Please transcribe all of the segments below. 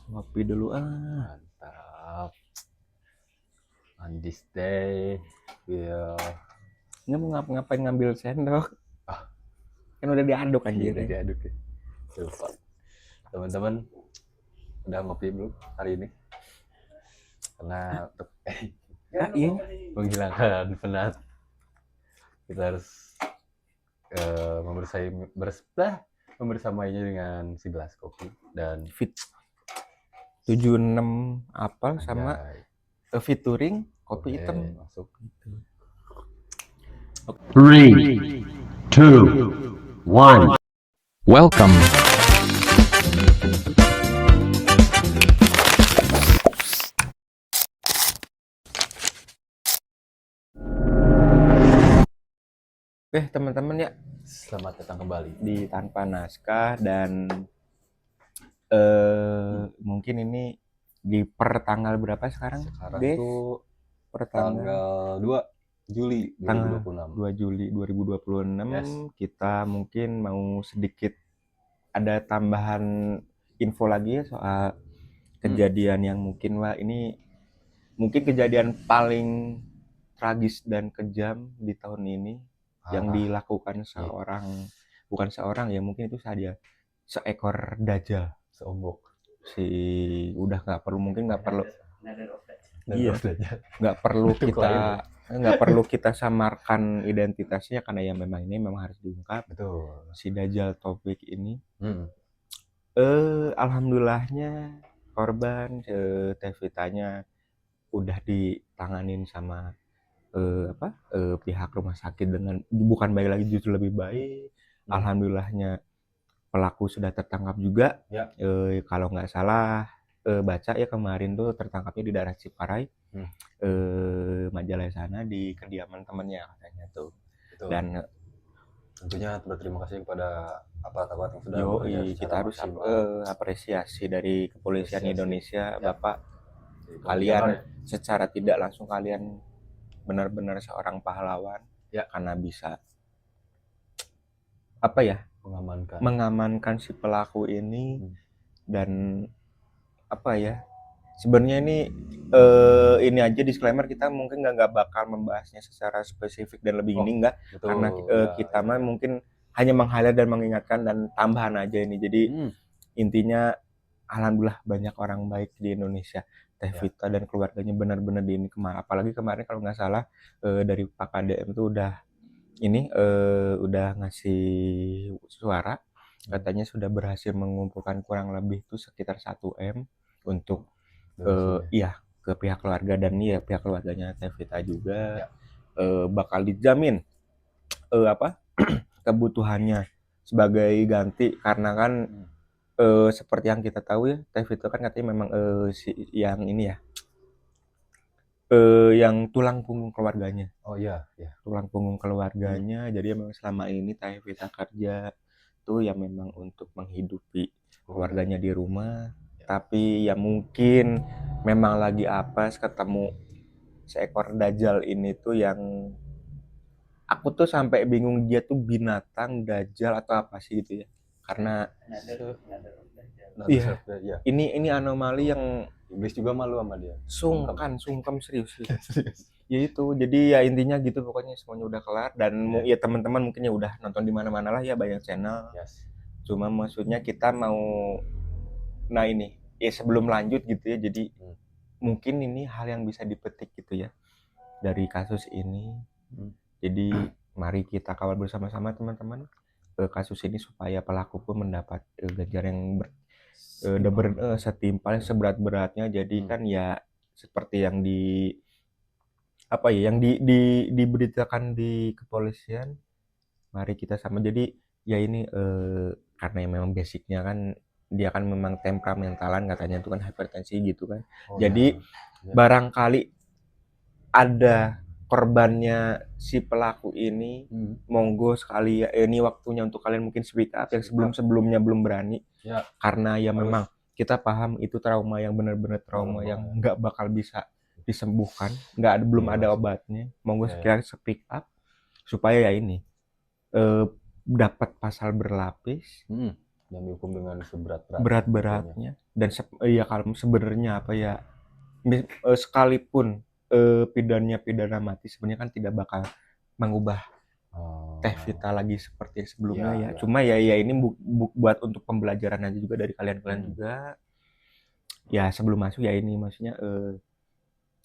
Ngopi dulu Mantap. On this day, we'll... Nggak mau ngapain ngambil sendok. Kan udah diaduk Iya, anjir udah ya. diaduk ya. Lupa. Teman-teman, udah ngopi belum hari ini? Karena untuk Iya. menghilangkan penat, kita harus membersamainya dengan segelas kopi dan Fit 76 apel sama featuring kopi hitam. masuk. 3, 2, 1. Welcome. Teman-teman ya, Selamat datang kembali di Tanpa Naskah dan mungkin ini di per tanggal berapa sekarang? Sekarang Guys, tuh per tanggal 2 Juli tanggal 2026. 2 Juli 2026. Yes. Kita mungkin mau sedikit ada tambahan info lagi ya soal kejadian yang mungkin ini mungkin kejadian paling tragis dan kejam di tahun ini yang dilakukan bukan seorang ya, mungkin itu saja seekor dajjal, seombok. Udah nggak perlu Iya, nggak perlu kita samarkan identitasnya karena ya memang ini memang harus diungkap. Betul. Si Dajjal Taufik ini alhamdulillahnya korban Tevitanya udah ditanganin sama pihak rumah sakit dengan bukan baik lagi, justru lebih baik. Alhamdulillahnya pelaku sudah tertangkap juga ya. Kalau nggak salah baca ya kemarin tuh tertangkapnya di daerah Ciparai, Majalaya sana, di kediaman temennya katanya tuh. Betul. Dan tentunya berterima kasih kepada aparat-aparat yang sudah bekerja. Kita harus apresiasi dari kepolisian Indonesia ya. Bapak, kalian secara tidak langsung kalian benar-benar seorang pahlawan ya, karena bisa mengamankan si pelaku ini. Dan sebenarnya ini aja disclaimer, kita mungkin nggak bakal membahasnya secara spesifik dan lebih ini enggak, karena kita mah mungkin hanya meng-highlight dan mengingatkan dan tambahan aja ini. Jadi intinya alhamdulillah banyak orang baik di Indonesia. Tevita dan keluarganya benar-benar di ini apalagi kemarin kalau nggak salah dari Pak KDM tuh udah ngasih suara, katanya sudah berhasil mengumpulkan kurang lebih tuh sekitar 1 M untuk ke pihak keluarga, dan pihak keluarganya Tevita juga bakal dijamin kebutuhannya sebagai ganti, karena kan seperti yang kita tahu ya, Tevita kan katanya memang yang ini ya, yang tulang punggung keluarganya. Tulang punggung keluarganya. Jadi memang selama ini Tevita kerja tuh ya memang untuk menghidupi keluarganya di rumah. Tapi ya mungkin memang lagi apes ketemu seekor dajjal ini tuh, yang aku tuh sampai bingung dia tuh binatang, dajjal atau apa sih gitu ya. Karena ini anomali yang iblis juga malu sama dia. Sungkem serius. Ya itu, jadi ya intinya gitu pokoknya, semuanya udah kelar. Dan ya teman-teman mungkin ya udah nonton di mana-mana lah ya, banyak channel. Cuma maksudnya kita mau ini ya sebelum lanjut gitu ya, jadi mungkin ini hal yang bisa dipetik gitu ya dari kasus ini. Jadi mari kita kawal bersama-sama teman-teman kasus ini supaya pelaku pun mendapat ganjaran yang setimpal, seberat-beratnya. Jadi kan ya seperti yang diberitakan di kepolisian, mari kita sama. Jadi ya ini karena memang basicnya kan dia kan memang temperamentalan katanya itu kan, hipertensi gitu kan. Jadi barangkali ada korbannya si pelaku ini, monggo sekali ya, ini waktunya untuk kalian mungkin speak up yang sebelum-sebelumnya belum berani. Karena ya memang kita paham itu trauma yang benar-benar trauma yang nggak bakal bisa disembuhkan, belum ada obatnya. Monggo sekalian speak up supaya ya ini dapat pasal berlapis dan dihukum dengan berat-beratnya. dan ya kalau sebenarnya apa ya, sekalipun pidana mati sebenarnya kan tidak bakal mengubah Teh Vita lagi seperti sebelumnya ya. Iya. Cuma ya ini buat untuk pembelajaran aja juga dari kalian-kalian juga. Ya sebelum masuk ya ini maksudnya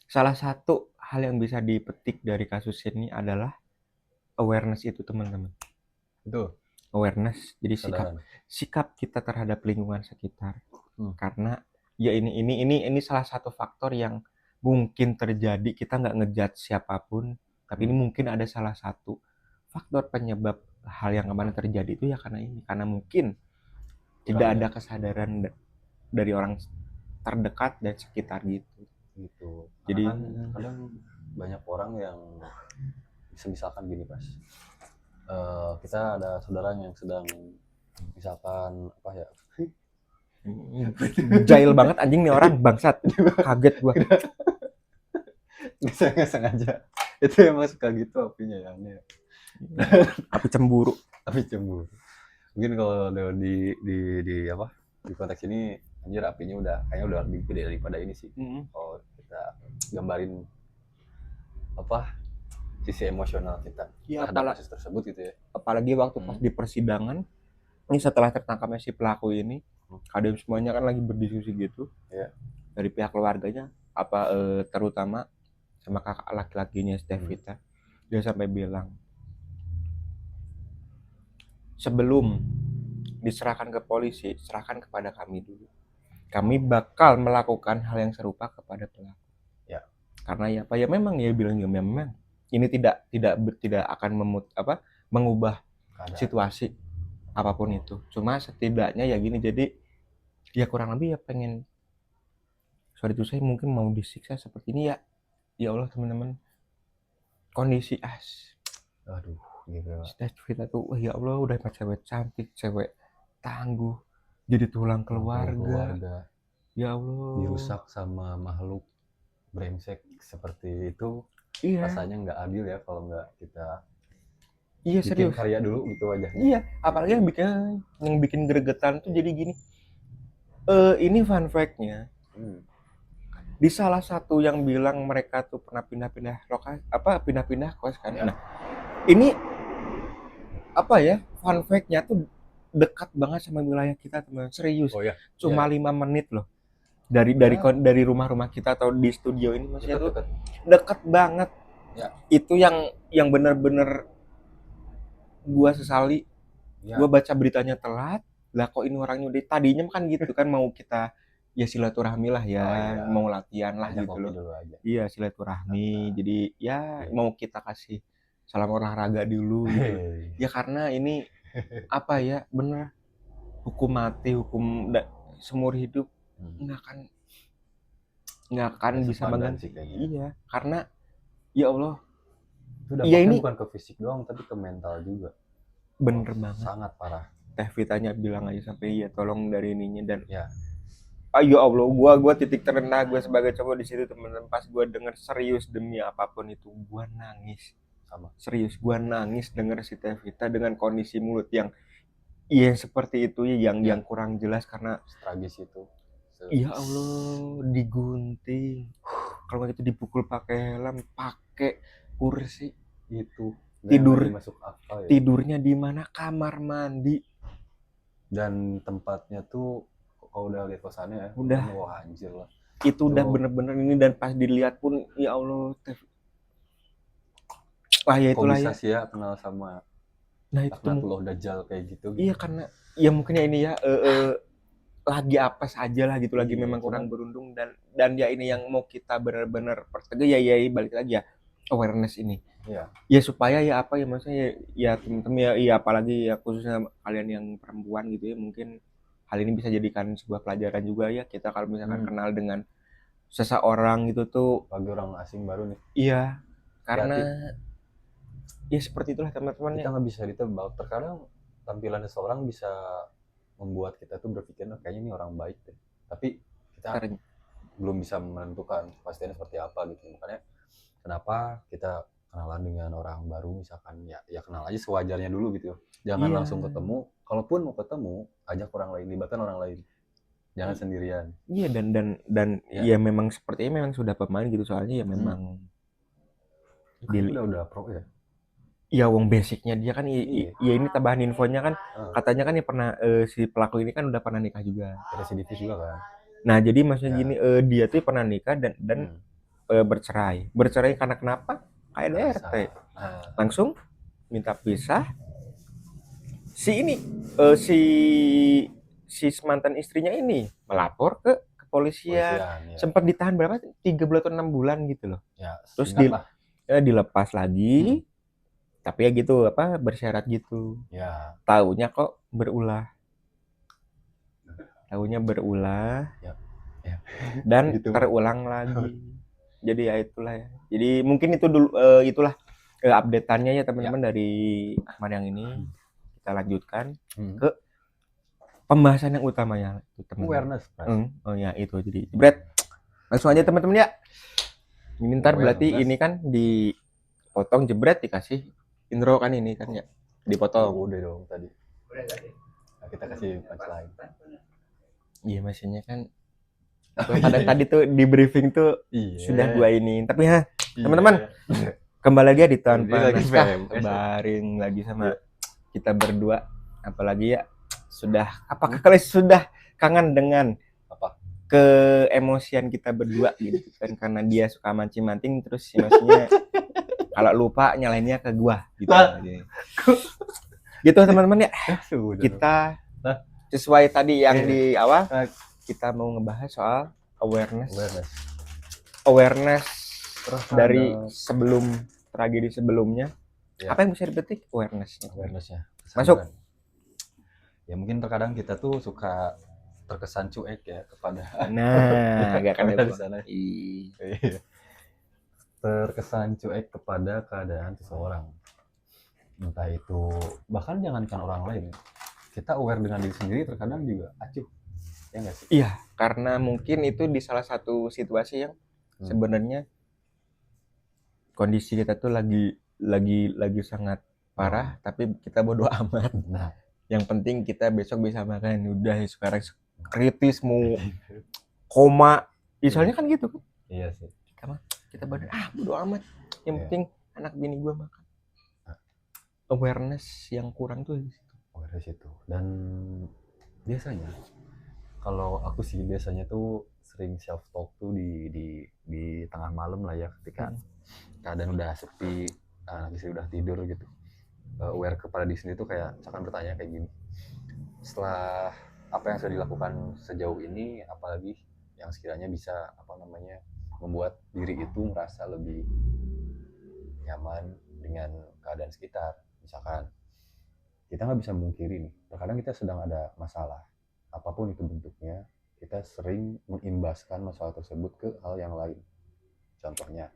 salah satu hal yang bisa dipetik dari kasus ini adalah awareness itu teman-teman. Betul. Awareness. Jadi Kesadaran. sikap kita terhadap lingkungan sekitar. Karena ya ini salah satu faktor yang mungkin terjadi, kita nggak ngejudge siapapun, tapi ini mungkin ada salah satu faktor penyebab hal yang kemarin terjadi itu ya karena mungkin tidak ada kesadaran dari orang terdekat dan sekitar gitu. Jadi kan kadang banyak orang yang misalkan gini Pas, kita ada saudara yang sedang misalkan apa ya, Jail banget anjing nih orang, bangsat. Kaget gua. nggak sengaja itu emang suka gitu apinya ya, aneh. Api cemburu. Mungkin kalau di apa di konteks ini anjir apinya kayaknya udah lebih gede daripada ini sih. Kalau kita gambarin apa sisi emosional kita terhadap kasus tersebut gitu ya. Apalagi waktu pas di persidangan ini setelah tertangkapnya si pelaku ini, kadang semuanya kan lagi berdiskusi gitu ya. Dari pihak keluarganya terutama sama kakak laki-lakinya Teh Vita, dia sampai bilang sebelum diserahkan ke polisi, serahkan kepada kami dulu, kami bakal melakukan hal yang serupa kepada pelaku ya. Karena ya memang ya bilang ya memang ini tidak akan mengubah situasi apapun itu, cuma setidaknya ya gini, jadi ya kurang lebih ya pengen sorry itu saya mungkin mau disiksa seperti ini ya Allah teman-teman, kondisi aduh gitu. Teh Vita tuh ya Allah udah cewek cantik, cewek tangguh, jadi tulang keluarga. Ya Allah, dirusak sama makhluk brengsek seperti itu. Iya. Rasanya nggak adil ya kalau nggak kita bikin serius karya dulu gitu wajahnya. Iya, apalagi yang bikin gregetan tuh jadi gini. Ini fun fact-nya. Di salah satu yang bilang mereka tuh pernah pindah-pindah lokasi, pindah-pindah kos kan. Nah, ini fun fact-nya tuh dekat banget sama wilayah kita teman, serius. Cuma 5 menit loh dari rumah-rumah kita atau di studio ini, maksudnya tuh dekat banget ya. Itu yang benar-benar gua sesali. Gua baca beritanya telat lah, kok ini orangnya udah tadinya kan gitu kan mau kita ya silaturahmi lah ya, mau latihan lah gitu loh. Iya silaturahmi, jadi ya mau kita kasih salam olahraga dulu gitu. Ya karena ini apa ya, bener hukum mati, hukum seumur hidup nggak akan bisa mengganti. Iya, karena ya Allah itu dampaknya ini bukan ke fisik doang tapi ke mental juga. Bener banget, sangat parah. Teh Vitanya bilang aja sampai ya tolong dari ininya, dan ya ya Allah, gua titik terendah gue sebagai cowok di situ teman-teman, pas gue denger serius demi apapun itu gua nangis. Serius gua nangis denger si Teh Vita dengan kondisi mulut yang seperti itu yang kurang jelas karena tragis itu. Ya Allah, digunting. Kalau gitu dipukul pakai helm, pakai kursi itu. Masuk akal ya. Tidurnya di mana? Kamar mandi. Dan tempatnya tuh kalau udah lihat kosannya ya, udah wah anjir lah. Itu udah bener-bener ini, dan pas dilihat pun ya Allah, ya itulah ya. Kok bisa sih ya kenal sama Laknatullah Dajjal kayak gitu. Iya karena ya mungkin ya ini ya lagi apa saja lah gitu, lagi memang kurang beruntung, dan ya ini yang mau kita benar-benar pertegas ya balik lagi ya awareness ini. Ya supaya ya apa ya maksudnya ya teman-teman ya apalagi ya khususnya kalian yang perempuan gitu ya, mungkin hal ini bisa jadikan sebuah pelajaran juga ya, kita kalau misalkan kenal dengan seseorang gitu tuh, bagi orang asing baru nih. Iya, karena ya seperti itulah teman-teman. Kita nggak bisa ditebak, terkadang tampilan seseorang bisa membuat kita tuh berpikir kayaknya ini orang baik deh, tapi kita belum bisa menentukan pastinya seperti apa gitu. Makanya kenapa kita kenalan dengan orang baru misalkan ya kenal aja sewajarnya dulu gitu, jangan langsung ketemu. Kalaupun mau ketemu ajak orang lain, libatkan orang lain. Jangan sendirian. Iya, dan Ya. ya memang sepertinya memang sudah pemain gitu, soalnya ya memang Kayaknya udah pro ya. ya wong basicnya dia kan Iya. ya ini tambahan infonya kan Heeh. katanya kan ya pernah si pelaku ini kan udah pernah nikah juga. Residivis juga kan. Nah jadi maksudnya Ya. gini dia tuh pernah nikah dan bercerai karena kenapa? KDRT langsung minta pisah. Si ini si mantan istrinya ini melapor ke kepolisian. Polisian, ya. Sempat ditahan berapa? 3 bulan atau 6 bulan gitu loh. Ya, Terus singkat lah. dilepas lagi. Tapi ya gitu bersyarat gitu. Ya. Taunya kok berulah. Ya. Dan Gitu. terulang lagi. Jadi ya itulah ya. Jadi mungkin itu dulu itulah update-annya ya teman-teman dari Ahmad yang ini. Kita lanjutkan ke pembahasan yang utamanya teman-teman. Awareness. Oh ya itu jadi jebret. Langsung aja teman-teman ya. Ini ntar berarti ini kan dipotong jebret dikasih intro kan ini kan ya. Dipotong. Udah dong tadi. Nah, kita kasih punchline. Iya maksudnya kan kadang tadi tuh di briefing tuh sudah gua ini. Tapi teman-teman kembali lagi ya di tahun panas bareng lagi sama kita berdua. Apalagi ya apakah kalian sudah kangen dengan keemosian kita berdua gitu kan, karena dia suka mancing-mancing terus maksudnya kalau lupa nyalainnya ke gua gitu. Gitu teman-teman ya. Kita sesuai tadi yang di awal kita mau ngebahas soal awareness dari sebelum tragedi sebelumnya. Apa yang bisa dipetik awarenessnya? Masuk. Ya mungkin terkadang kita tuh suka terkesan cuek ya kepada agak kan di sana. Terkesan cuek kepada keadaan seseorang. Entah itu bahkan jangankan orang lain. Kita aware dengan diri sendiri terkadang juga acuh. Ya enggak sih? Iya, karena mungkin itu di salah satu situasi yang sebenarnya kondisi kita tuh lagi sangat parah, tapi kita bodoh amat. Nah, yang penting kita besok bisa makan. Udah sekarang kritis mau koma. Misalnya kan gitu kan. Iya sih. Kita bodoh amat. Yang penting anak bini gue makan. Awareness yang kurang tuh di situ. Awareness itu. Dan biasanya kalau aku sih biasanya tuh sering self talk tuh di tengah malam lah ya, ketika keadaan udah sepi, anak istri udah tidur gitu. Aware kepada diri sendiri tuh kayak akan bertanya kayak gini, setelah apa yang sudah dilakukan sejauh ini, apalagi yang sekiranya bisa membuat diri itu merasa lebih nyaman dengan keadaan sekitar. Misalkan kita nggak bisa memungkiri nih, terkadang kita sedang ada masalah apapun itu bentuknya, kita sering mengimbaskan masalah tersebut ke hal yang lain. Contohnya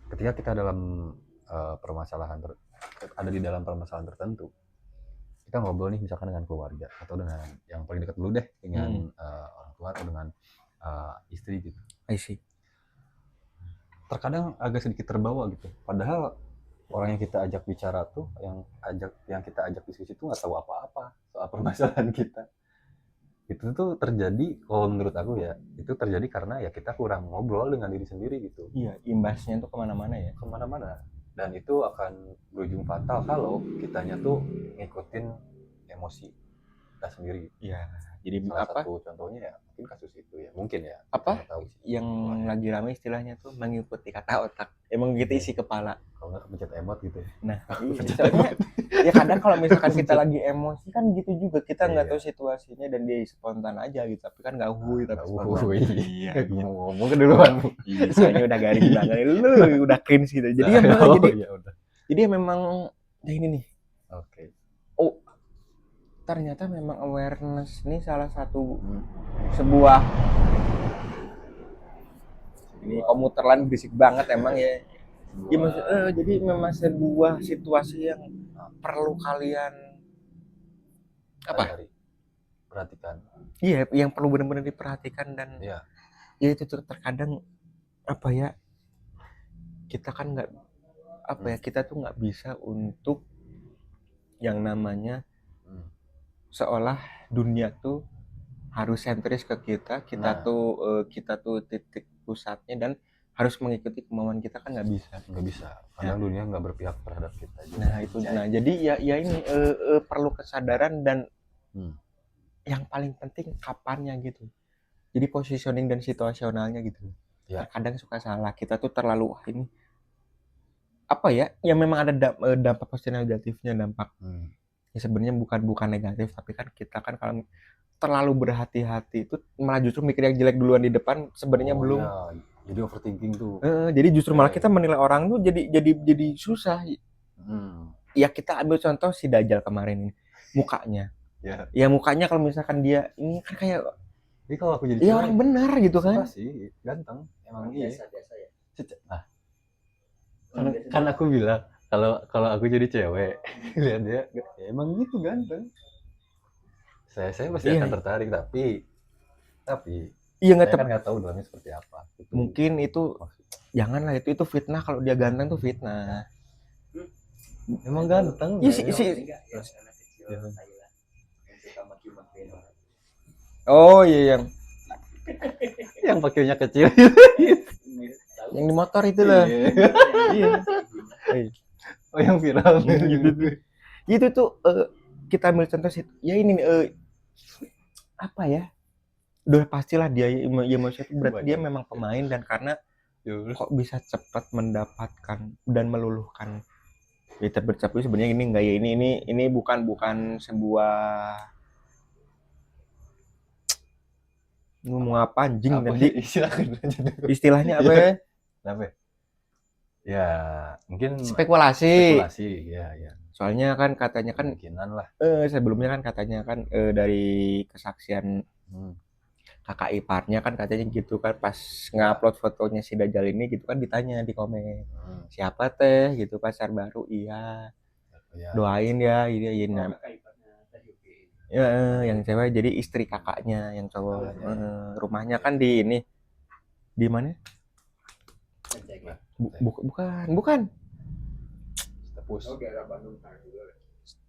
ketika kita dalam ada di dalam permasalahan tertentu, kita ngobrol nih misalkan dengan keluarga atau dengan yang paling dekat dulu deh, dengan orang tua atau dengan istri gitu. I see. Terkadang agak sedikit terbawa gitu, padahal orang yang kita ajak bicara tuh, yang kita ajak diskusi tuh nggak tahu apa-apa soal permasalahan kita. Itu tuh terjadi, kalau menurut aku ya, itu terjadi karena ya kita kurang ngobrol dengan diri sendiri gitu. Iya, imbasnya tuh kemana-mana ya. Dan itu akan berujung fatal kalau kitanya tuh ngikutin emosi kita sendiri. Iya. Jadi Salah satu contohnya ya mungkin kasus itu ya, mungkin ya. Tahu sih. Yang lagi ramai istilahnya tuh mengikuti kata otak. Emang gitu isi kepala. Kalau nggak kepencet emot gitu ya. Nah, soalnya ya kadang kalau misalkan kita lagi emosi kan gitu juga, kita nggak tahu situasinya dan dia spontan aja gitu, tapi kan nggak Iya, ngomong keduluan. Iya, soalnya udah garing banget, lu udah cringe gitu. Jadi jadi memang ya ini nih. Oke. Oh, ternyata memang awareness ini salah satu sebuah ini komuter lain berisik banget emang ya. Ya jadi memang sebuah situasi yang perlu kalian perhatikan. Iya, yang perlu benar-benar diperhatikan dan ya itu tuh terkadang kita kan nggak kita tuh nggak bisa untuk yang namanya seolah dunia tuh harus sentris ke kita Nah. kita tuh titik pusatnya dan harus mengikuti kemauan kita kan nggak bisa. Nggak bisa. Kadang dunia nggak berpihak terhadap kita juga. Nah itu, nah jadi ya ini perlu kesadaran dan yang paling penting kapannya gitu. Jadi positioning dan situasionalnya gitu. Ya. Kadang suka salah, kita tuh terlalu ini apa ya? Ya memang ada dampak positif negatifnya dampak. Ya sebenarnya bukan negatif, tapi kan kita kan kalau terlalu berhati-hati itu malah justru mikir yang jelek duluan di depan sebenarnya belum. Iya. Jadi overthinking tuh. Jadi justru malah kita menilai orang tuh jadi susah. Ya kita ambil contoh si Dajjal kemarin ini, mukanya. Ya mukanya kalau misalkan dia ini kan kayak jadi kalau aku jadi ya orang benar gitu kan. sih ganteng emang biasa ya. Kan aku bilang kalau aku jadi cewek lihat dia ya emang gitu ganteng. Saya pasti akan tertarik tapi iya nggak saya kan nggak tahu dalamnya seperti apa. Mungkin itu janganlah itu fitnah. Kalau dia ganteng tuh fitnah. Emang ganteng. Iya sih. Oh iya yang pakainya kecil. Yang di motor itu lah. Iya. Oh yang viral gitu tuh kita ambil contoh sih. Ya ini apa ya? Udah pastilah dia ya maksudnya berarti dia memang pemain dan karena kok bisa cepat mendapatkan dan meluluhkan Peter bercapu sebenarnya ini enggak ya ini bukan sebuah ngomong apa anjing tadi istilahnya apa ya? Ya mungkin spekulasi ya. Soalnya kan katanya kan kemungkinan lah. Sebelumnya kan katanya kan dari kesaksian kakak iparnya kan katanya gitu kan pas ngupload fotonya si Dajjal ini gitu kan ditanya di komen siapa teh gitu pacar baru iya doain ya ini yang cewek jadi istri kakaknya yang cowok rumahnya kan di ini di mana bukan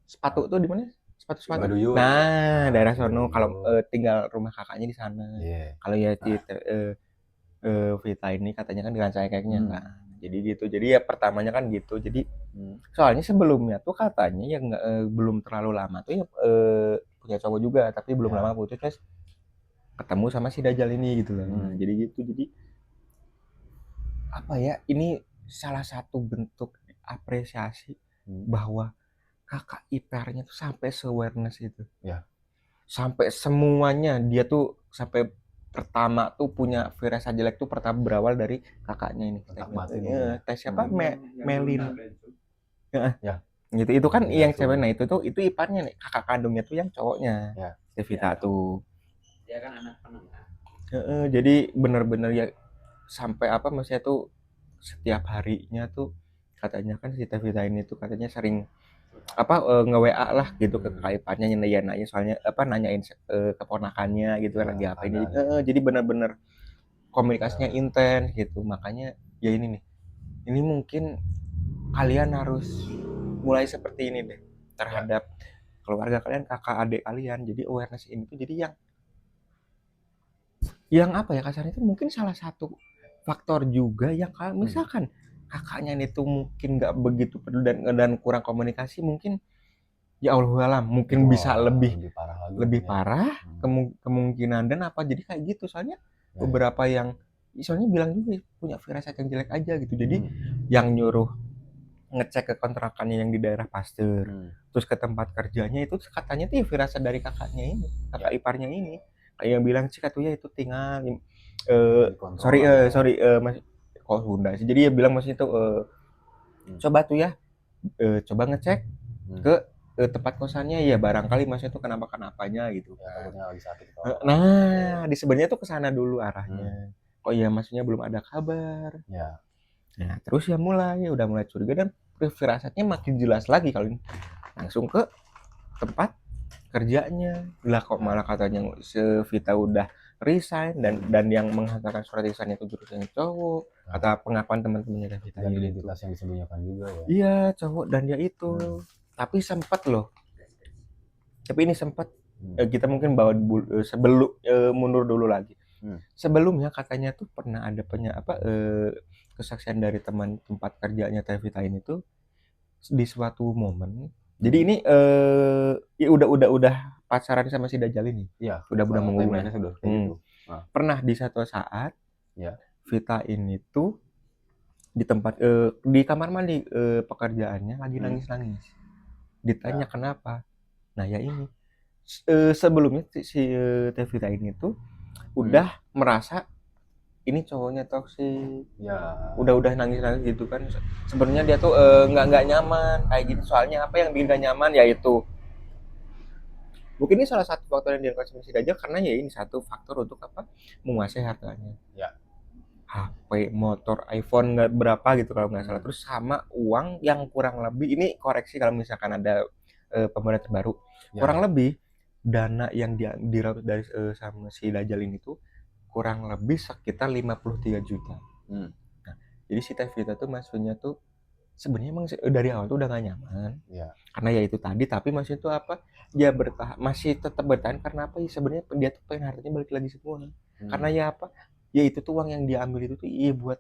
sepatu tuh di mana sepatu. Nah, daerah sono kalau tinggal rumah kakaknya di sana. Kalau ya Vita ini katanya kan dengan kayaknya kan. Jadi gitu. Jadi ya pertamanya kan gitu. Jadi soalnya sebelumnya tuh katanya yang belum terlalu lama tuh ya punya cowok juga, tapi belum lama putus terus ketemu sama si Dajjal ini gitu loh. Jadi gitu. Jadi apa ya? Ini salah satu bentuk apresiasi bahwa kakak iparnya tuh sampai awareness itu. Ya. Sampai semuanya dia tuh sampai pertama tuh punya firasat jelek tuh pertama berawal dari kakaknya ini. Tes siapa? Melin. Ya. Gitu. Itu kan yang cewek. Nah, itu iparnya nih, kakak kandungnya tuh yang cowoknya. Ya. Devita tuh. Dia kan anak penengah. Jadi benar-benar ya sampai apa maksudnya tuh setiap harinya tuh katanya kan si Devita ini tuh katanya sering nge-WA lah gitu ke kakak iparnya nanya soalnya nanyain keponakannya gitu kan lagi apa ini. Jadi benar-benar komunikasinya intens gitu. Makanya ya ini nih. Ini mungkin kalian harus mulai seperti ini deh terhadap keluarga kalian, kakak adik kalian. Jadi awareness ini tuh jadi yang apa ya kasarnya itu mungkin salah satu faktor juga yang misalkan kakaknya itu mungkin nggak begitu peduli dan kurang komunikasi mungkin ya Allah alam mungkin bisa lebih parah kemungkinan dan apa jadi kayak gitu soalnya beberapa yang soalnya bilang juga punya firasat yang jelek aja gitu jadi yang nyuruh ngecek ke kontrakannya yang di daerah Pasteur terus ke tempat kerjanya itu katanya tuh ya firasat dari kakaknya ini kakak iparnya ini kayak yang bilang sih katanya itu tinggal sorry mas kok Sunda sih jadi ya bilang maksudnya tuh coba tuh ya coba ngecek ke tempat kosannya ya barangkali maksudnya tuh kenapa-kenapanya gitu kan. Nah di sebenarnya tuh kesana dulu arahnya kok ya maksudnya belum ada kabar ya. Nah terus ya udah mulai curiga dan firasatnya makin jelas lagi kalau langsung ke tempat kerjanya lah kok malah katanya Vita udah resign dan yang menghantarkan surat resign itu jurusannya cowok kata pengakuan teman-temannya Vita dan identitas yang disembunyikan juga ya iya cowok dan dia itu tapi sempat loh Tapi ini sempat kita mungkin bawa sebelum mundur dulu lagi. Sebelumnya katanya tuh pernah ada kesaksian dari teman tempat kerjanya Tevita ini tuh di suatu momen. Jadi ini ya udah pacaran sama si Dajjal ini. Iya, Udah mau hubungan. timeline-nya sudah kayak gitu. Pernah di satu saat Ya. Vita ini tuh di tempat di kamar mandi pekerjaannya lagi nangis-nangis. Ditanya kenapa? Nah ya ini sebelumnya si Tevita ini tuh udah merasa ini cowoknya toksik. Ya. Udah nangis-nangis gitu kan. Sebenarnya dia tuh nggak nyaman kayak gitu. Soalnya apa yang bikin gak nyaman yaitu mungkin ini salah satu faktor yang dia kasih aja karena ya ini satu faktor untuk apa menguasai hartanya. Ya. HP, motor, iPhone nggak berapa gitu kalau nggak salah. Terus sama uang yang kurang lebih ini koreksi kalau misalkan ada pembaruan terbaru. Kurang lebih dana yang diraup dari sama si Dajjal ini tuh kurang lebih sekitar 53 juta. Nah, jadi si Tevita tuh maksudnya tuh sebenarnya emang dari awal tuh udah gak nyaman. Karena ya itu tadi, tapi maksudnya tuh apa? Dia masih tetap bertahan karena apa? Ya sebenarnya dia tuh pengen hartanya balik lagi semua. Karena ya apa? Ya itu tuh uang yang diambil itu tuh iya buat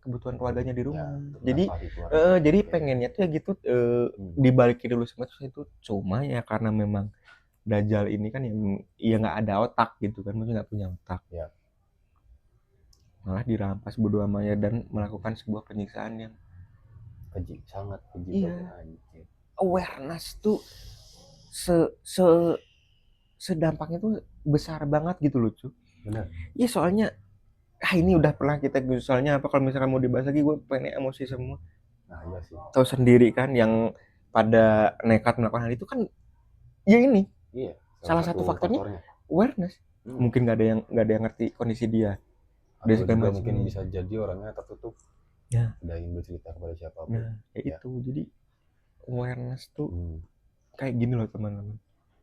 kebutuhan keluarganya di rumah. Jadi pengennya tuh ya gitu dibalikin dulu sama itu cuma ya karena memang Dajjal ini kan yang nggak ada otak gitu kan, maksudnya nggak punya otak. Malah dirampas bodo amanya dan melakukan sebuah penyiksaan yang keji, sangat keji. Awareness tuh sedampaknya tuh besar banget gitu loh cuy. Benar. Iya soalnya ini udah pernah kita soalnya apa kalau misalkan mau dibahas lagi gue pengen emosi semua. Nah iya sih. Tahu sendiri kan yang pada nekat melakukan hal itu kan ya ini. Iya. Salah satu faktornya awareness. Mungkin nggak ada yang ngerti kondisi dia. Dia juga mungkin bisa jadi orangnya tertutup. Ya. Tidak ingin bercerita kepada siapapun. Nah, itu jadi awareness tuh kayak gini loh teman-teman.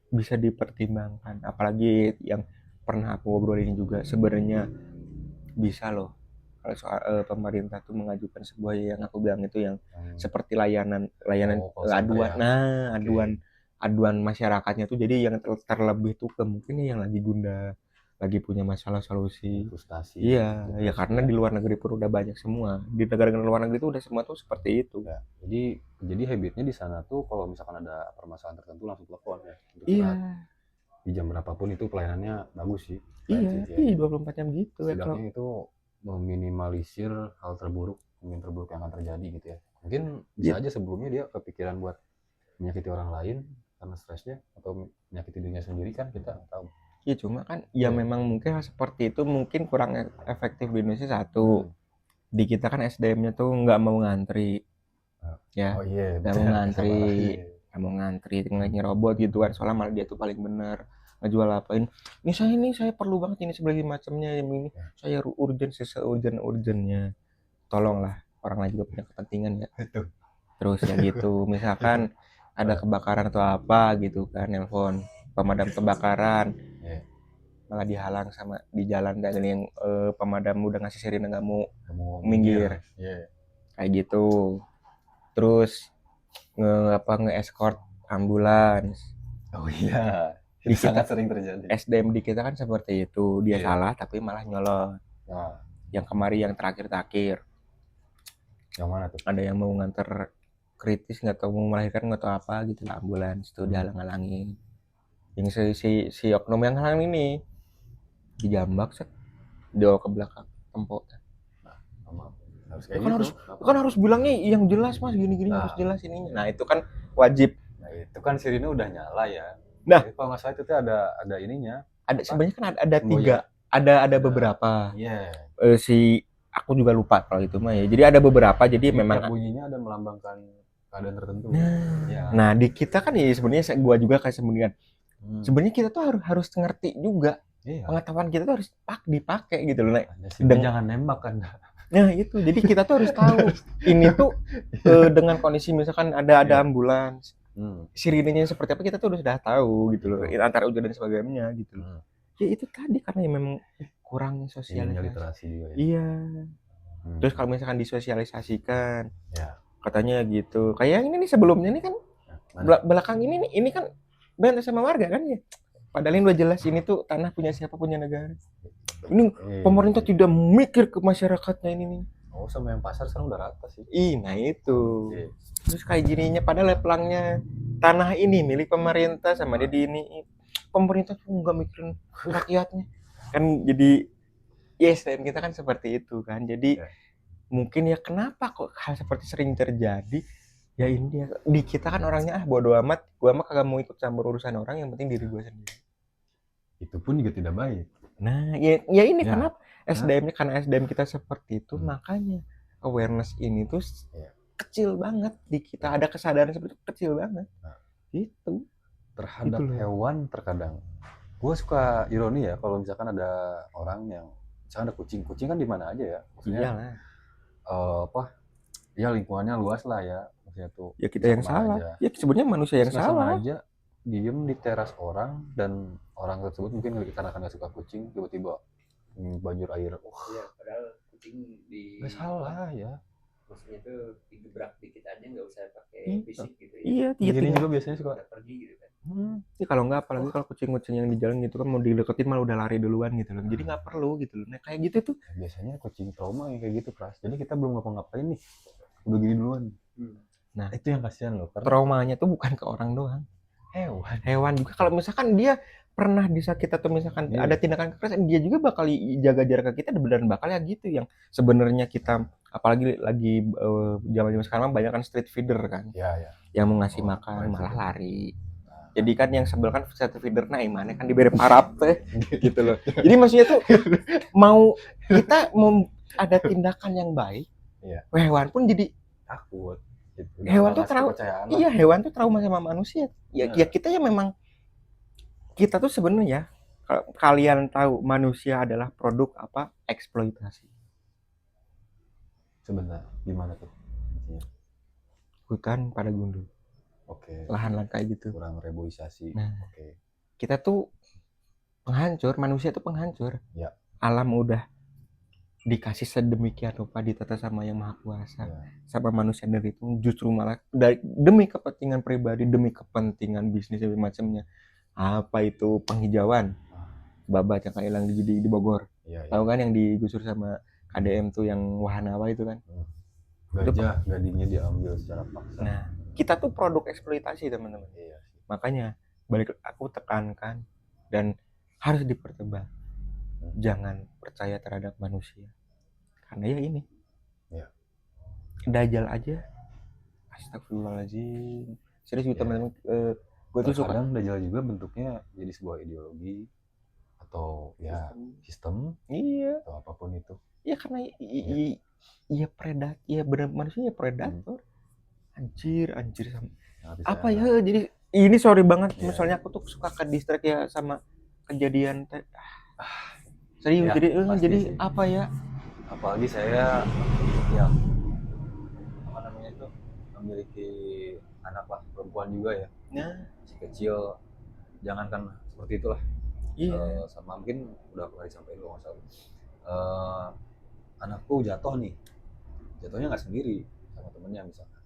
Bisa dipertimbangkan. Apalagi yang pernah aku ngobrolin juga sebenarnya bisa loh kalau soal pemerintah tuh mengajukan sebuah yang aku bilang itu yang seperti layanan aduan masyarakatnya tuh jadi yang terlebih tuh ke mungkin yang lagi gunda lagi punya masalah solusi frustasi. Iya ya karena di luar negeri pun udah banyak semua di negara luar negeri tuh udah semua tuh seperti itu ya. Jadi habitnya di sana tuh kalau misalkan ada permasalahan tertentu langsung telepon ya iya di jam berapapun itu pelayanannya bagus sih. Iya 24 jam gitu ya. Setidaknya itu meminimalisir hal terburuk yang akan terjadi gitu ya. Mungkin bisa aja sebelumnya dia kepikiran buat menyakiti orang lain karena stresnya atau menyakiti dirinya sendiri kan kita nggak tahu. Iya cuma kan ya memang mungkin seperti itu mungkin kurang efektif di Indonesia satu. Di kita kan SDM-nya tuh nggak mau ngantri. Ya. Nggak mau ngantri, nggak robot gitu kan. Soalnya malah dia tuh paling benar ngejual apain. Ini saya perlu banget ini sebagainya macamnya ini. Saya urgentnya. Tolonglah orang lain juga punya kepentingan ya. Terus ya gitu. Misalkan ada kebakaran atau apa gitu kan, nelpon pemadam kebakaran. Malah dihalang sama di jalan dan yang pemadam udah ngasih sirine nggak mau minggir. Kayak gitu. Terus nge-escort ambulans. Oh iya. Itu sangat sering terjadi. SDM di kita kan seperti itu. Dia salah tapi malah nyolot. Yang kemarin yang terakhir. Yang mana tuh? Ada yang mau nganter kritis nggak tahu mau melahirkan nggak tahu apa gitu ambulans tuh dihalang-halangin. Yang si oknum yang halang ini dijambak set dibawa ke belakang tempok. Harus bilangnya yang jelas mas gini harus jelas ininya. Nah itu kan wajib. Nah itu kan sirine udah nyala ya. Nah kalau nggak salah itu ada ininya. Ada sebenarnya kan ada 3 ada beberapa. Si aku juga lupa kalau itu mah ya. Jadi ada beberapa jadi memang bunyinya ada melambangkan keadaan tertentu. Nah di kita kan ya sebenarnya gua juga kayak sebenarnya sebenarnya kita tuh harus ngerti juga. Pengetahuan kita tuh harus dipakai gitu loh. Jangan nembak kan. Nah itu jadi kita tuh harus tahu ini tuh dengan kondisi misalkan ada ambulans sirinenya seperti apa kita tuh sudah tahu gitu loh antara hujan dan sebagainya gitu loh. Ya itu tadi karena memang kurang sosialisasi literasi juga ya. Iya. Terus kalau misalkan disosialisasikan katanya gitu kayak ini nih sebelumnya nih kan belakang ini kan berantem sama warga kan ya. Padahal ini udah jelas ini tuh tanah punya siapa, punya negara. Ini pemerintah tidak mikir ke masyarakatnya ini nih. Oh, sama yang pasar sekarang udah rata sih. Nah itu. Iya. Terus kayak gininya padahal pelangnya tanah ini milik pemerintah sama dia di ini. Pemerintah tuh nggak mikirin rakyatnya. Kan jadi yes, dan kita kan seperti itu kan. Jadi mungkin ya kenapa kok hal seperti sering terjadi? Ya ini dia. Di kita kan orangnya bodo amat. Gua mah kagak mau ikut campur urusan orang, yang penting diri gua sendiri. Itu pun juga tidak baik. Nah, ya ini Ya. kenapa SDM-nya, karena SDM kita seperti itu, makanya awareness ini tuh kecil banget di kita. Ada kesadaran seperti itu kecil banget. Itu terhadap Gitu loh. hewan terkadang. Gue suka ironi ya kalau misalkan ada orang yang misalkan ada kucing kan di mana aja ya. Maksudnya iyalah. Ya lingkungannya luas lah ya. Maksudnya tuh Ya kita yang sama salah. aja. Ya sebenarnya manusia yang Terus nggak salah. sengaja diem di teras orang dan orang tersebut mungkin karena nggak suka kucing tiba-tiba banjir air. Iya, padahal kucing di Nggak salah ya. maksudnya itu digebrak dikit aja nggak usah pakai fisik gitu ya. Iya, Jadi tinggal. juga biasanya suka Udah pergi gitu kan. Ya kalau nggak, apalagi kalau kucing-kucing yang di jalan gitu kan mau dideketin malah udah lari duluan gitu loh. Jadi nggak perlu gitu loh. Nah kayak gitu tuh. biasanya kucing trauma yang kayak gitu keras. Jadi kita belum ngapa-ngapain nih udah gini duluan. Nah Itu yang kasihan loh. Karena traumanya tuh bukan ke orang doang. Hewan juga. Kalau misalkan dia pernah disakiti atau misalkan ada tindakan kekerasan, dia juga bakal jaga jarak ke kita, beneran bakal ya gitu. Yang sebenarnya kita, apalagi lagi zaman-zaman sekarang banyak kan street feeder kan, ya. yang mau ngasih makan malah lari. Jadi kan yang sebel kan street feeder, nah mana kan diberi parap teh gitu loh. Jadi maksudnya tuh mau kita mau ada tindakan yang baik, hewan pun jadi takut. Gitu. Hewan tuh trauma. Iya, hewan tuh trauma sama manusia. Ya kita ya memang, kita tuh sebenarnya kalian tahu manusia adalah produk apa? Eksploitasi. Sebentar, gimana tuh? Hutan pada gundul. Oke. Lahan-lahan kayak gitu. Kurang reboisasi. Nah, Oke. kita tuh penghancur, manusia tuh penghancur. Ya. Alam udah dikasih sedemikian rupa, ditata sama yang maha kuasa, sama manusia dari itu justru malah demi kepentingan pribadi, demi kepentingan bisnis dan macamnya. Apa itu penghijauan babat yang kayak hilang di Bogor, tahu kan yang digusur sama KDM tuh yang wahana apa itu kan, gajah gadingnya diambil secara paksa. Nah kita tuh produk eksploitasi teman-teman. Makanya balik aku tekankan dan harus dipertebal, jangan percaya terhadap manusia, karena ya ini Dajjal aja, astagfirullahaladzim, serius gitu teman-teman. Gue tuh suka Dajjal juga bentuknya jadi sebuah ideologi atau sistem atau apapun itu. Ya karena iya predator, iya benar, manusia ya predator. Anjir sama apa ya, jadi ini sorry banget misalnya aku tuh suka ke distract ya sama kejadian serius ya, jadi sih. Apa ya, apalagi saya yang apa namanya itu memiliki anak lah perempuan juga ya, si kecil, jangankan seperti itulah. Sama mungkin udah pernah disampaikan kalau nggak salah, anakku jatuhnya nggak sendiri, sama temennya misalkan.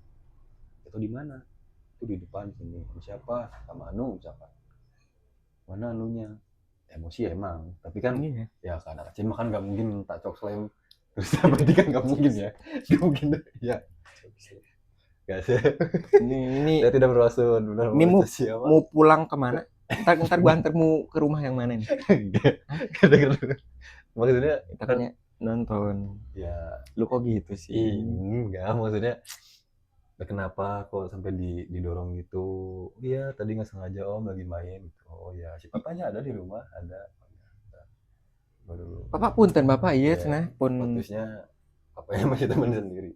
Jatuh di mana? Itu di depan sini. Siapa? Sama Anu misalkan. Mana anunya? Emosi emang, tapi kan ya kan anak kecil kan nggak mungkin tak cok slam terus berarti kan nggak mungkin ya, nggak mungkin ya. Gak sih. Ini saya tidak bermaksud. Ini mau pulang kemana? Ntar gua antarmu ke rumah yang mana nih? Maksudnya kita kan nonton. Ya, lu kok gitu sih? Enggak, maksudnya kenapa kok sampai didorong gitu? Iya, tadi nggak sengaja om lagi main. Oh ya, si papanya ada di rumah, ada. Baru. Papa punten bapak iya cenah pun. Putusnya papanya masih teman sendiri.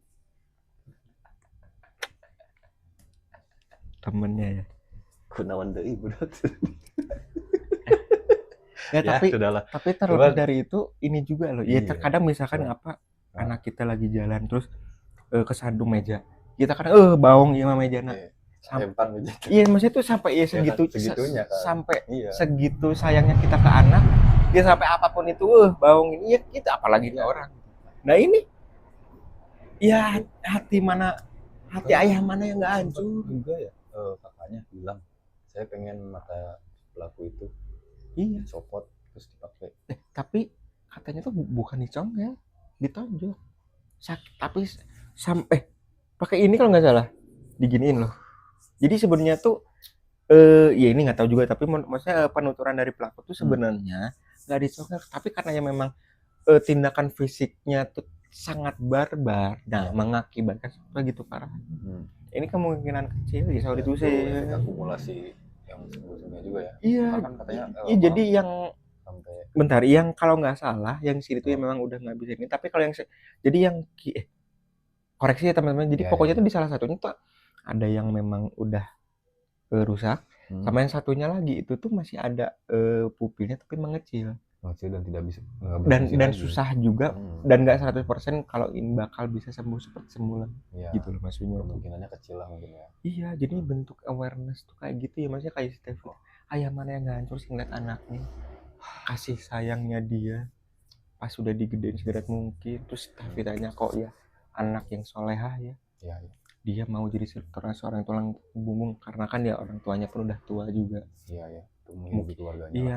Temennya ya. Kunawan deui budak. Ya, tapi terlepas dari itu ini juga loh. Ya terkadang misalkan anak kita lagi jalan terus kesandung meja. Kita kadang baong ya sama mejana. Lempar meja. Iya, maksudnya tuh sampai segitunya kan. Sampai segitu sayangnya kita ke anak. Dia sampai apapun itu baong ini ya kita apalagi ke orang. Nah ini ya hati ayah mana yang enggak hancur. Juga ya kakaknya bilang saya pengen mata pelaku itu Iya. copot terus dipakai. Tapi katanya tuh bukan dicongkel, ditonjok. Tapi pakai ini kalau nggak salah diginiin loh. Jadi sebenarnya tuh ya ini nggak tahu juga, tapi maksudnya penuturan dari pelaku tuh sebenarnya nggak dicongkel, tapi karena yang memang tindakan fisiknya tuh sangat barbar, nah mengakibatkan begitu parah. Ini kemungkinan kecil ya, sorry itu sih. Akumulasi yang sebelumnya juga ya. Iya. Kan katanya Iya jadi yang sampai bentar, yang kalau nggak salah yang sini tuh memang udah nggak bisa ini, tapi kalau yang jadi yang koreksi ya teman-teman, jadi pokoknya tuh di salah satunya tuh ada yang memang udah rusak, sama yang satunya lagi itu tuh masih ada pupilnya tapi mengecil. Dan tidak bisa dan susah juga, dan nggak 100% kalau ini bakal bisa sembuh seperti semula ya, gitu loh maksudnya. Kemungkinannya kecil lah mungkin ya. Iya, jadi bentuk awareness tuh kayak gitu ya, maksudnya kayak Steve, ayah mana yang hancur sih ngeliat anaknya, kasih sayangnya dia pas sudah digedein seberat mungkin, terus Steve tanya kok ya anak yang solehah ya. Dia mau jadi seorang tulang punggung karena kan ya orang tuanya pun udah tua juga. Iya.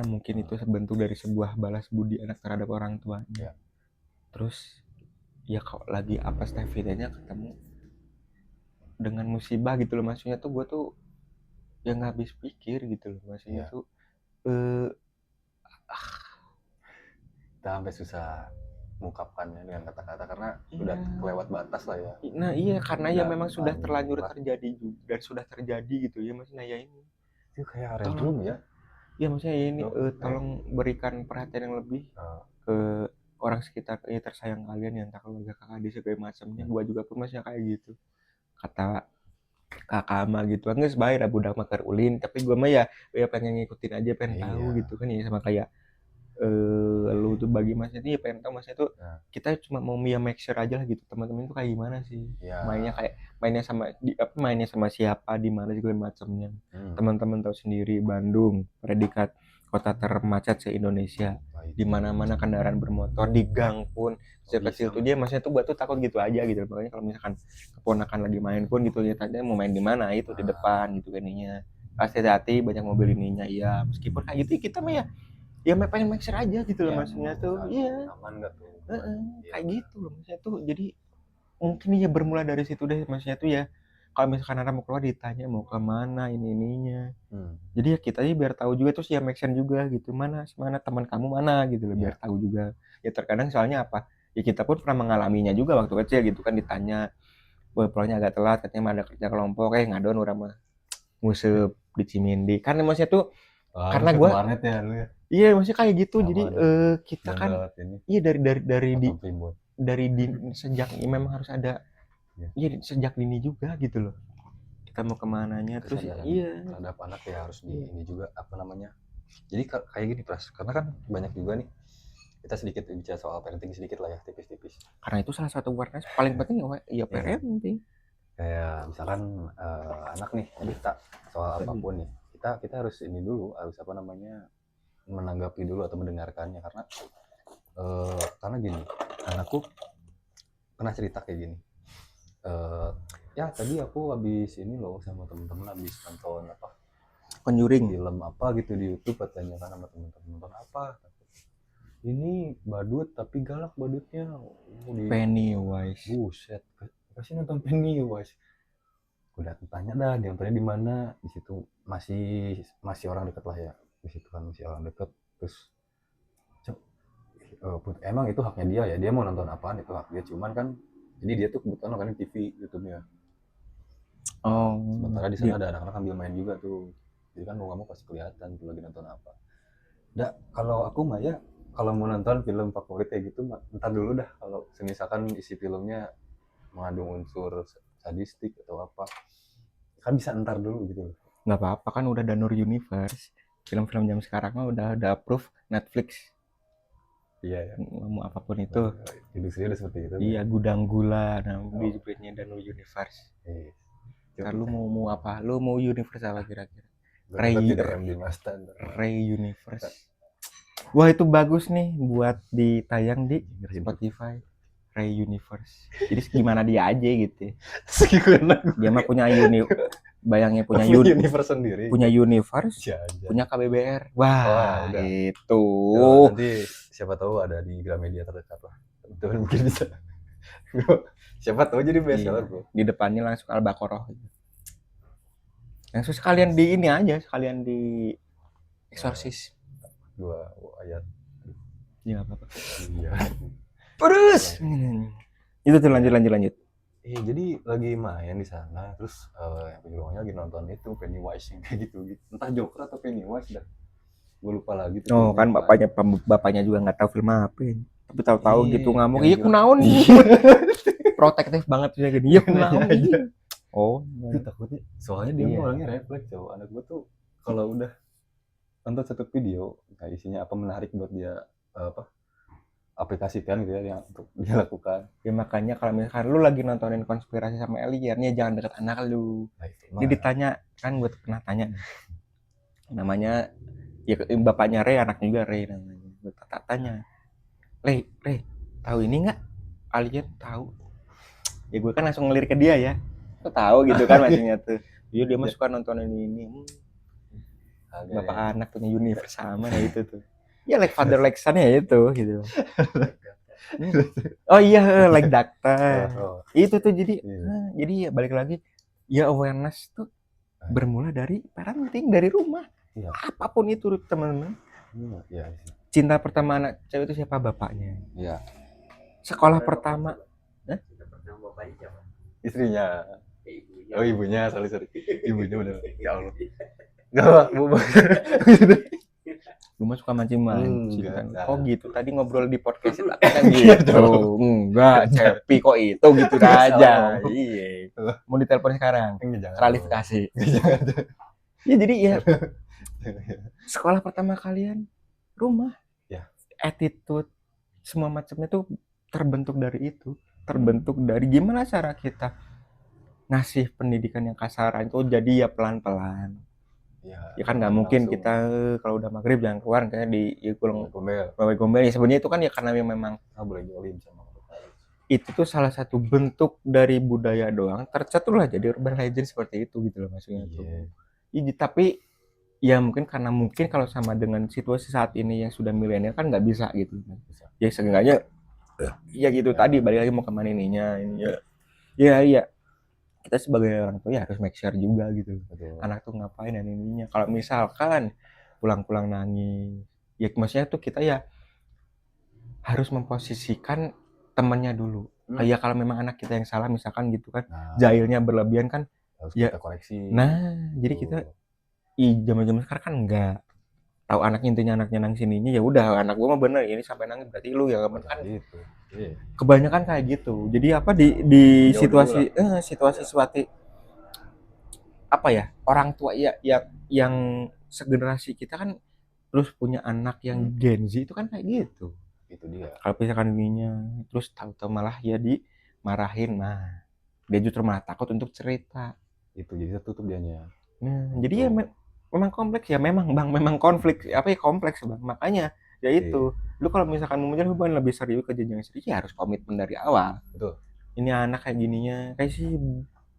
Mungkin itu bentuk dari sebuah balas budi anak terhadap orang tuanya. Terus ya kok lagi apa Stevie-nya ketemu dengan musibah gitu loh, maksudnya tuh gue tuh ya nggak habis pikir gitu loh, maksudnya tuh kita sampai susah mengungkapkannya dengan kata-kata karena sudah kelewat batas lah ya. Nah iya, karena ya memang sudah terlanjur terjadi juga dan sudah terjadi gitu ya, maksudnya ya ini itu kayak Redrum ya. Ya maksudnya ini tolong berikan perhatian yang lebih ke orang sekitar tersayang kalian ya, entah keluarga, kakak, adik segala macamnya. Gua juga pun masih kayak gitu, kata kakak mah gitu kan, nggak sebaik lah budak makar ulin, tapi gua mah ya pengen ngikutin aja, pengen tahu gitu kan ya, sama kayak lu tuh bagi masnya tuh ya pengen tahu masnya tuh kita cuma mau make sure aja lah gitu, teman-teman tuh kayak gimana sih mainnya sama siapa di mana segala macamnya. Teman-teman tahu sendiri Bandung predikat kota termacet se-Indonesia, di mana-mana kendaraan bermotor, di gang pun kecil tuh dia masnya tuh buat tuh takut gitu aja gitu. Makanya kalau misalkan keponakan lagi main pun gitu ya tanya mau main di mana, itu di depan gitu kan ininya, pasti hati-hati banyak mobil ininya ya, meskipun kayak gitu kita mah ya pengen make sure aja gitu loh maksudnya tuh. Iya, aman nggak tuh kayak gitu loh maksudnya tuh. Jadi mungkin ya bermula dari situ deh maksudnya tuh ya, kalau misalkan anak mau keluar ditanya mau ke mana ininya. Jadi ya kita aja biar tahu juga, terus ya make sure juga gitu, mana teman kamu mana gitu loh, biar tahu juga ya. Terkadang soalnya apa ya, kita pun pernah mengalaminya juga waktu kecil gitu kan, ditanya pulangnya agak telat katanya ada kerja kelompok, ngadon urang mah nguseup di Cimindi kan, maksudnya tuh karena gue iya maksudnya kayak gitu. Jadi kita kan iya dari sejak memang harus ada sejak dini juga gitu loh kita mau kemananya. Terus iya terhadap anak ya harus di ini juga apa namanya. Jadi kayak gini Pras, karena kan banyak juga nih kita sedikit bicara soal parenting sedikit lah ya, tipis-tipis, karena itu salah satu awareness paling penting ya parenting. Kayak misalkan anak nih cerita soal apapun nih, kita harus ini dulu, harus apa namanya, menanggapi dulu atau mendengarkannya, karena gini, anakku pernah cerita kayak gini, ya tadi aku habis ini loh sama temen-temen habis nonton apa Conjuring film apa gitu di YouTube, katanya kan sama temen-temen, nonton apa ini badut tapi galak badutnya, Pennywise. Buset, kasih nonton Pennywise. Udah tanya dah dia nontonnya di mana, di situ masih orang dekat lah ya, di situ kan masih orang dekat. Terus emang itu haknya dia ya, dia mau nonton apaan itu hak dia, cuman kan jadi dia tuh kebetulan nontonin TV YouTube-nya. Sementara di sana ada anak-anak ambil main juga tuh, jadi kan kamu pasti kelihatan tuh lagi nonton apa. Kalau aku mah ya kalau mau nonton film favorit kayak gitu entar dulu dah, kalau misalkan isi filmnya mengandung unsur sadistik atau apa kan bisa entar dulu gitu loh. Nggak apa-apa kan udah Danur Universe, film-film jam sekarang mah udah approve Netflix. Iya ya, mau apapun itu industri udah seperti itu. Iya, Gudang Gula disebutnya Danur Universe. Ntar lu mau apa, lu mau universe apa kira-kira? Ray Universe. Wah itu bagus nih buat ditayang di Spotify, Ray Universe. Jadi gimana dia aja gitu. Dia mah punya bayangnya punya universe sendiri. punya universe, Ya, aja. punya KBBR. Wah, Wah, udah. itu. Ya, nanti siapa tahu ada di Gramedia terdekat lah. Teman-teman mungkin bisa. Siapa tahu jadi bestseller, Bro. Di depannya langsung Al-Baqarah gitu. Langsung sekalian di ini aja, sekalian di eksorsis. 2 ayat. Ya apa-apa. Iya. Terus. Itu tuh lanjut. Jadi lagi main di sana, terus yang punya rumahnya lagi nonton itu Pennywise yang kayak gitu. Entah Joker atau Pennywise dah. Gue lupa lagi tuh. Oh kan bapaknya juga nggak tahu film apa ya. Tapi tahu-tahu gitu ngamuk. Iya kunaon nih. Protektif banget ya gini. Iya kunaon aja. Oh, itu takutnya. Soalnya dia orangnya refleks, cowok. Anak gue tuh kalau udah nonton satu video, kayak isinya apa menarik buat dia aplikasikan gitu ya yang untuk dia lakukan. Ya makanya kalau misalkan lu lagi nontonin konspirasi sama alien, ya jangan deket anak lu. Dia ditanya, kan gue pernah tanya. Namanya ya bapaknya Ray, anaknya juga Ray namanya. Gue tanya, Ray, tahu ini nggak? Alien tahu. Ya gue kan langsung ngelirik ke dia ya. Tuh tahu gitu kan maksudnya tuh. Dia mah suka nontonin ini. Bapak anak punya universe sama ya itu tuh. Ya like father like son ya itu gitu. Oh iya like doctor. Itu tuh jadi ya balik lagi ya awareness tuh bermula dari parenting, dari rumah. Iya. Apapun itu teman-teman. Iya. Cinta pertama anak cewek itu siapa? Bapaknya. Iya. Sekolah pertama. Cinta pertama bapaknya siapa? Istrinya. Ibunya. Oh ibunya, sorry. Ibunya bener. Ya Allah. Enggak, Bu. Gue mah suka mancing-mancing kan. Kok gitu? Tadi ngobrol di podcast kan gitu. Enggak, Cepi kok itu gitu aja. Iya. Mau ditelepon sekarang. Klarifikasi. Ya jadi ya sekolah pertama kalian rumah. Ya. Attitude semua macamnya tuh terbentuk dari itu. Terbentuk dari gimana cara kita ngasih pendidikan yang kasaran itu jadi ya pelan-pelan. Ya kan nggak mungkin langsung. Kita kalau udah maghrib jangan keluar kayak di gombel ya sebenarnya itu kan ya karena memang boleh jolim sama itu tuh salah satu bentuk dari budaya doang tercetus lah jadi urban legend seperti itu gitu loh maksudnya tuh. Tapi ya mungkin kalau sama dengan situasi saat ini yang sudah milenial kan nggak bisa gitu ya seenggaknya ya gitu tadi balik lagi mau kemana ininya ini ya kita sebagai orang tua ya harus make sure juga gitu. Betul. Anak tuh ngapain dan ininya. Kalau misalkan pulang-pulang nangis, ya maksudnya tuh kita ya harus memposisikan temennya dulu. Kayak kalau memang anak kita yang salah misalkan gitu kan, jahilnya berlebihan kan, harus ya, kita koreksi. Nah, jadi kita zaman-zaman sekarang kan enggak tahu anaknya intinya anaknya nangis ininya ya udah anak gua mah bener ini sampai nangis berarti lu ya kan gitu. Kebanyakan kayak gitu. Jadi apa di situasi apa ya orang tua ya yang segenerasi kita kan terus punya anak yang Gen Z itu kan kayak gitu. Itu dia. Kalau misalkan ininya terus tahu-tahu malah ya dimarahin dia justru malah takut untuk cerita. Itu jadi tertutup dianya. Nah, jadi ya memang kompleks ya memang konflik kompleks Bang. Makanya ya itu lu kalau misalkan mau menjalin hubungan lebih serius ke jenjang serius ya harus komitmen dari awal. Betul. Ini anak kayak gininya kayak si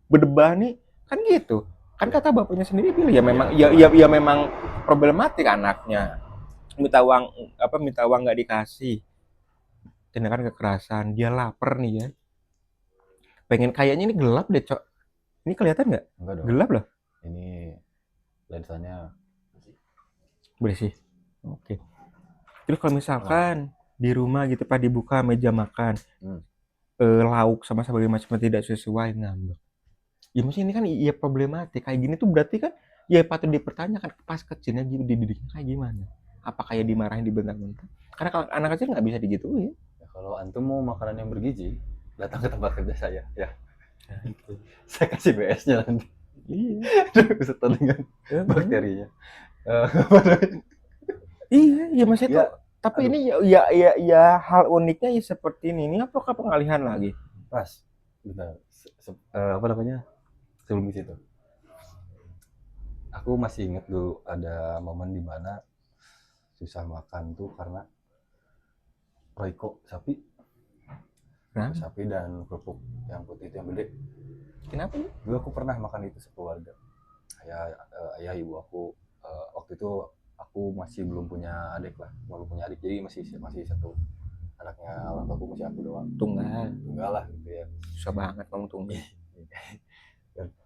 berdebah nih kan gitu kan kata bapaknya sendiri bilang ya memang problematik anaknya minta uang nggak dikasih tindakan kekerasan dia lapar nih ya pengen kayaknya ini gelap deh cok ini kelihatan nggak gelap loh ini lensanya bersih. Oke. Terus kalau misalkan di rumah gitu Pak dibuka meja makan, lauk sama sebagainya macam tidak sesuai ngambek. Ya maksudnya ini kan iya problematik kayak gini tuh berarti kan ya patut dipertanyakan pas kecilnya dididiknya kayak gimana? Apa kayak dimarahin dibentak-bentak? Karena kalau anak kecil nggak bisa digituin. Ya, kalau antum mau makanan yang bergizi, datang ke tempat kerja saya ya. Nah, itu. Saya kasih BS-nya nanti. Iya. Beserta dengan bakterinya. Iya maksudnya tuh tapi ini ya hal uniknya ya seperti ini apakah pengalihan lagi pas bentar sebelum itu aku masih ingat dulu ada momen di mana susah makan tuh karena roiko sapi dan kerupuk yang putih itu yang gede. Kenapa? Dulu aku pernah makan itu sekeluarga kayak ayah ibu aku. Waktu itu aku masih belum punya adik lah, jadi masih satu anaknya orang tua aku, masih aku doang, tunggal lah gitu ya. Susah banget ngomong tunggal.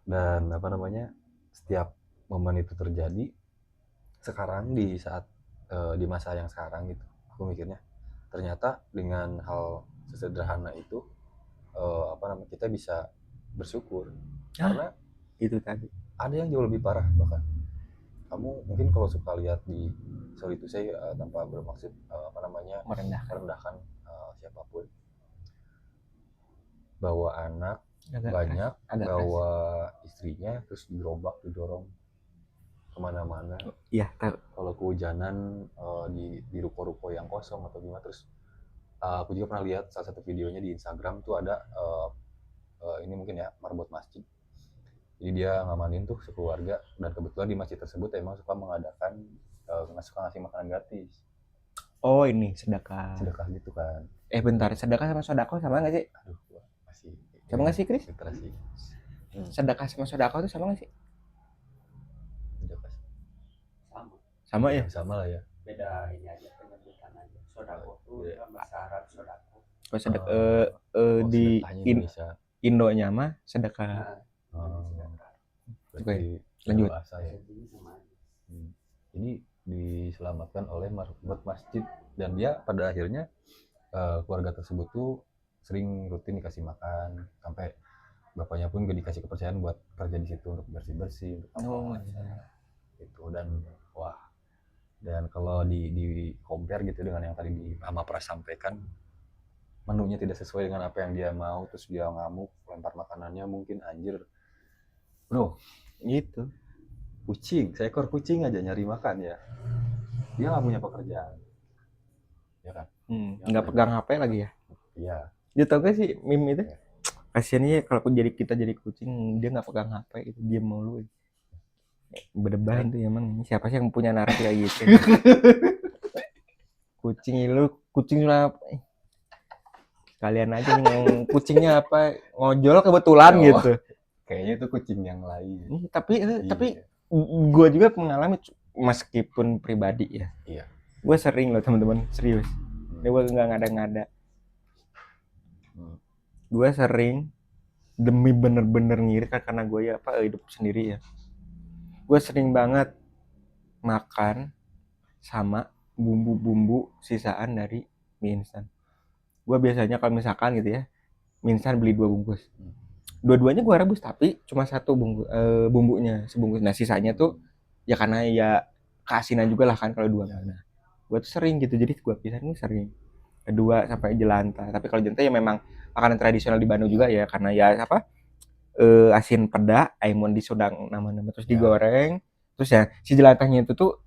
Dan apa namanya, setiap momen itu terjadi sekarang di saat di masa yang sekarang gitu, aku mikirnya ternyata dengan hal sesederhana itu apa namanya, kita bisa bersyukur. Karena Itu tadi. ada yang jauh lebih parah. Bahkan kamu mungkin kalau suka lihat di sorry itu saya tanpa bermaksud apa namanya merendahkan siapapun, bawa anak banyak, bawa istrinya terus gerobak didorong kemana-mana. Iya, tahu. Kalau kehujanan di ruko-ruko yang kosong atau gimana. Terus aku juga pernah lihat salah satu videonya di Instagram tuh ada ini mungkin ya marbot masjid. Jadi dia ngamanin tuh sekeluarga, dan kebetulan di masjid tersebut emang suka mengadakan suka ngasih makanan gratis. Oh, ini sedekah Gitu kan. Bentar, sedekah sama sodako sama nggak sih? Aduh, masih Sama nggak sih, Chris? literasi. Sedekah sama sodako itu sama nggak sih? Sama Ya? Sama lah ya. beda ini aja penyebutan aja. Sodako tuh bahasa Arab sodako. Kalau di sedekahnya Indonesia. Indonya mah sedekah. Berarti lanjut. bahasa ya. Ini diselamatkan oleh marbot masjid, dan dia pada akhirnya keluarga tersebut tuh sering rutin dikasih makan, sampai bapaknya pun gak dikasih kepercayaan buat kerja di situ untuk bersih untuk apa gitu. Dan wah, dan kalau di compare gitu dengan yang tadi di Mama Pras sampaikan, menunya tidak sesuai dengan apa yang dia mau, terus dia ngamuk, lempar makanannya, mungkin anjir bro Gitu. kucing, seekor kucing aja nyari makan ya, dia nggak punya pekerjaan ya kan. Nggak pegang HP lagi ya. Iya. Dia tau gak sih meme itu? Kasiannya kalau kita jadi kucing, dia nggak pegang HP itu, dia mulu. Berdebahan tuh emang siapa sih yang punya narasi kayak gitu. Kucing lah. Kalian aja yang kucingnya apa ngojol kebetulan gitu. Kayaknya itu kucing yang lain. Tapi gue juga mengalami, meskipun pribadi ya. Iya. Gue sering loh teman-teman, serius. Ini gue nggak ngada-ngada. Gue sering demi bener-bener ngiri kan, karena gue ya hidup sendiri ya. Gue sering banget makan sama bumbu-bumbu sisaan dari mie instan. Gue biasanya kalau misalkan gitu ya, mie instan beli 2 bungkus. Dua-duanya gue rebus, tapi cuma 1 bumbunya sebungkus. Nah sisanya tuh ya karena ya keasinan juga lah kan kalau 2. Nah gue tuh sering gitu, jadi gue pisahin gue sering 2 sampai jelantah. Tapi kalau jelantah ya memang makanan tradisional di Bandung juga ya, karena ya asin peda, aimun disodang nama-nama, terus digoreng, terus ya si jelantahnya itu tuh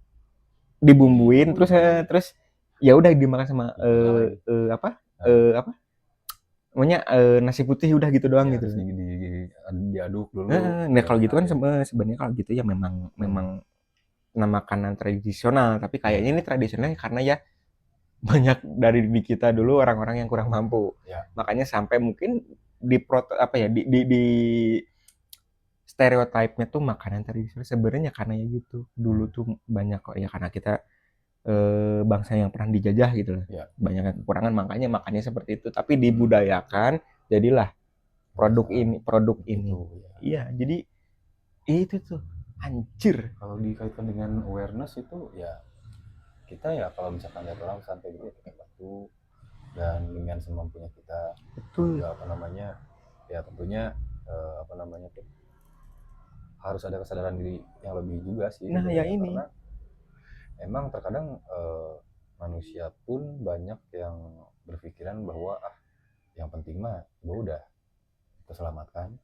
dibumbuin, terus ya udah dimakan sama namanya nasi putih, udah gitu doang gitu. Diaduk dulu. Nah kalau gitu kan sebenarnya kalau gitu ya memang makanan tradisional, tapi kayaknya ini tradisionalnya karena ya banyak dari kita dulu orang-orang yang kurang mampu. Makanya sampai mungkin di stereotipnya tuh makanan tradisional sebenarnya karena ya gitu. Dulu tuh banyak kok ya, karena kita bangsa yang pernah dijajah gitu loh. Banyak kekurangan, makanya makannya seperti itu, tapi dibudayakan jadilah produk ini. Iya, jadi itu tuh anjir. Kalau dikaitkan dengan awareness itu ya, kita ya kalau misalkan lihat orang santai gitu kita bantu, dan dengan semampunya kita. Betul. Ya tentunya tuh harus ada kesadaran diri yang lebih juga sih. Nah ya ini karena emang terkadang manusia pun banyak yang berpikiran bahwa yang penting mah gue udah terselamatkan,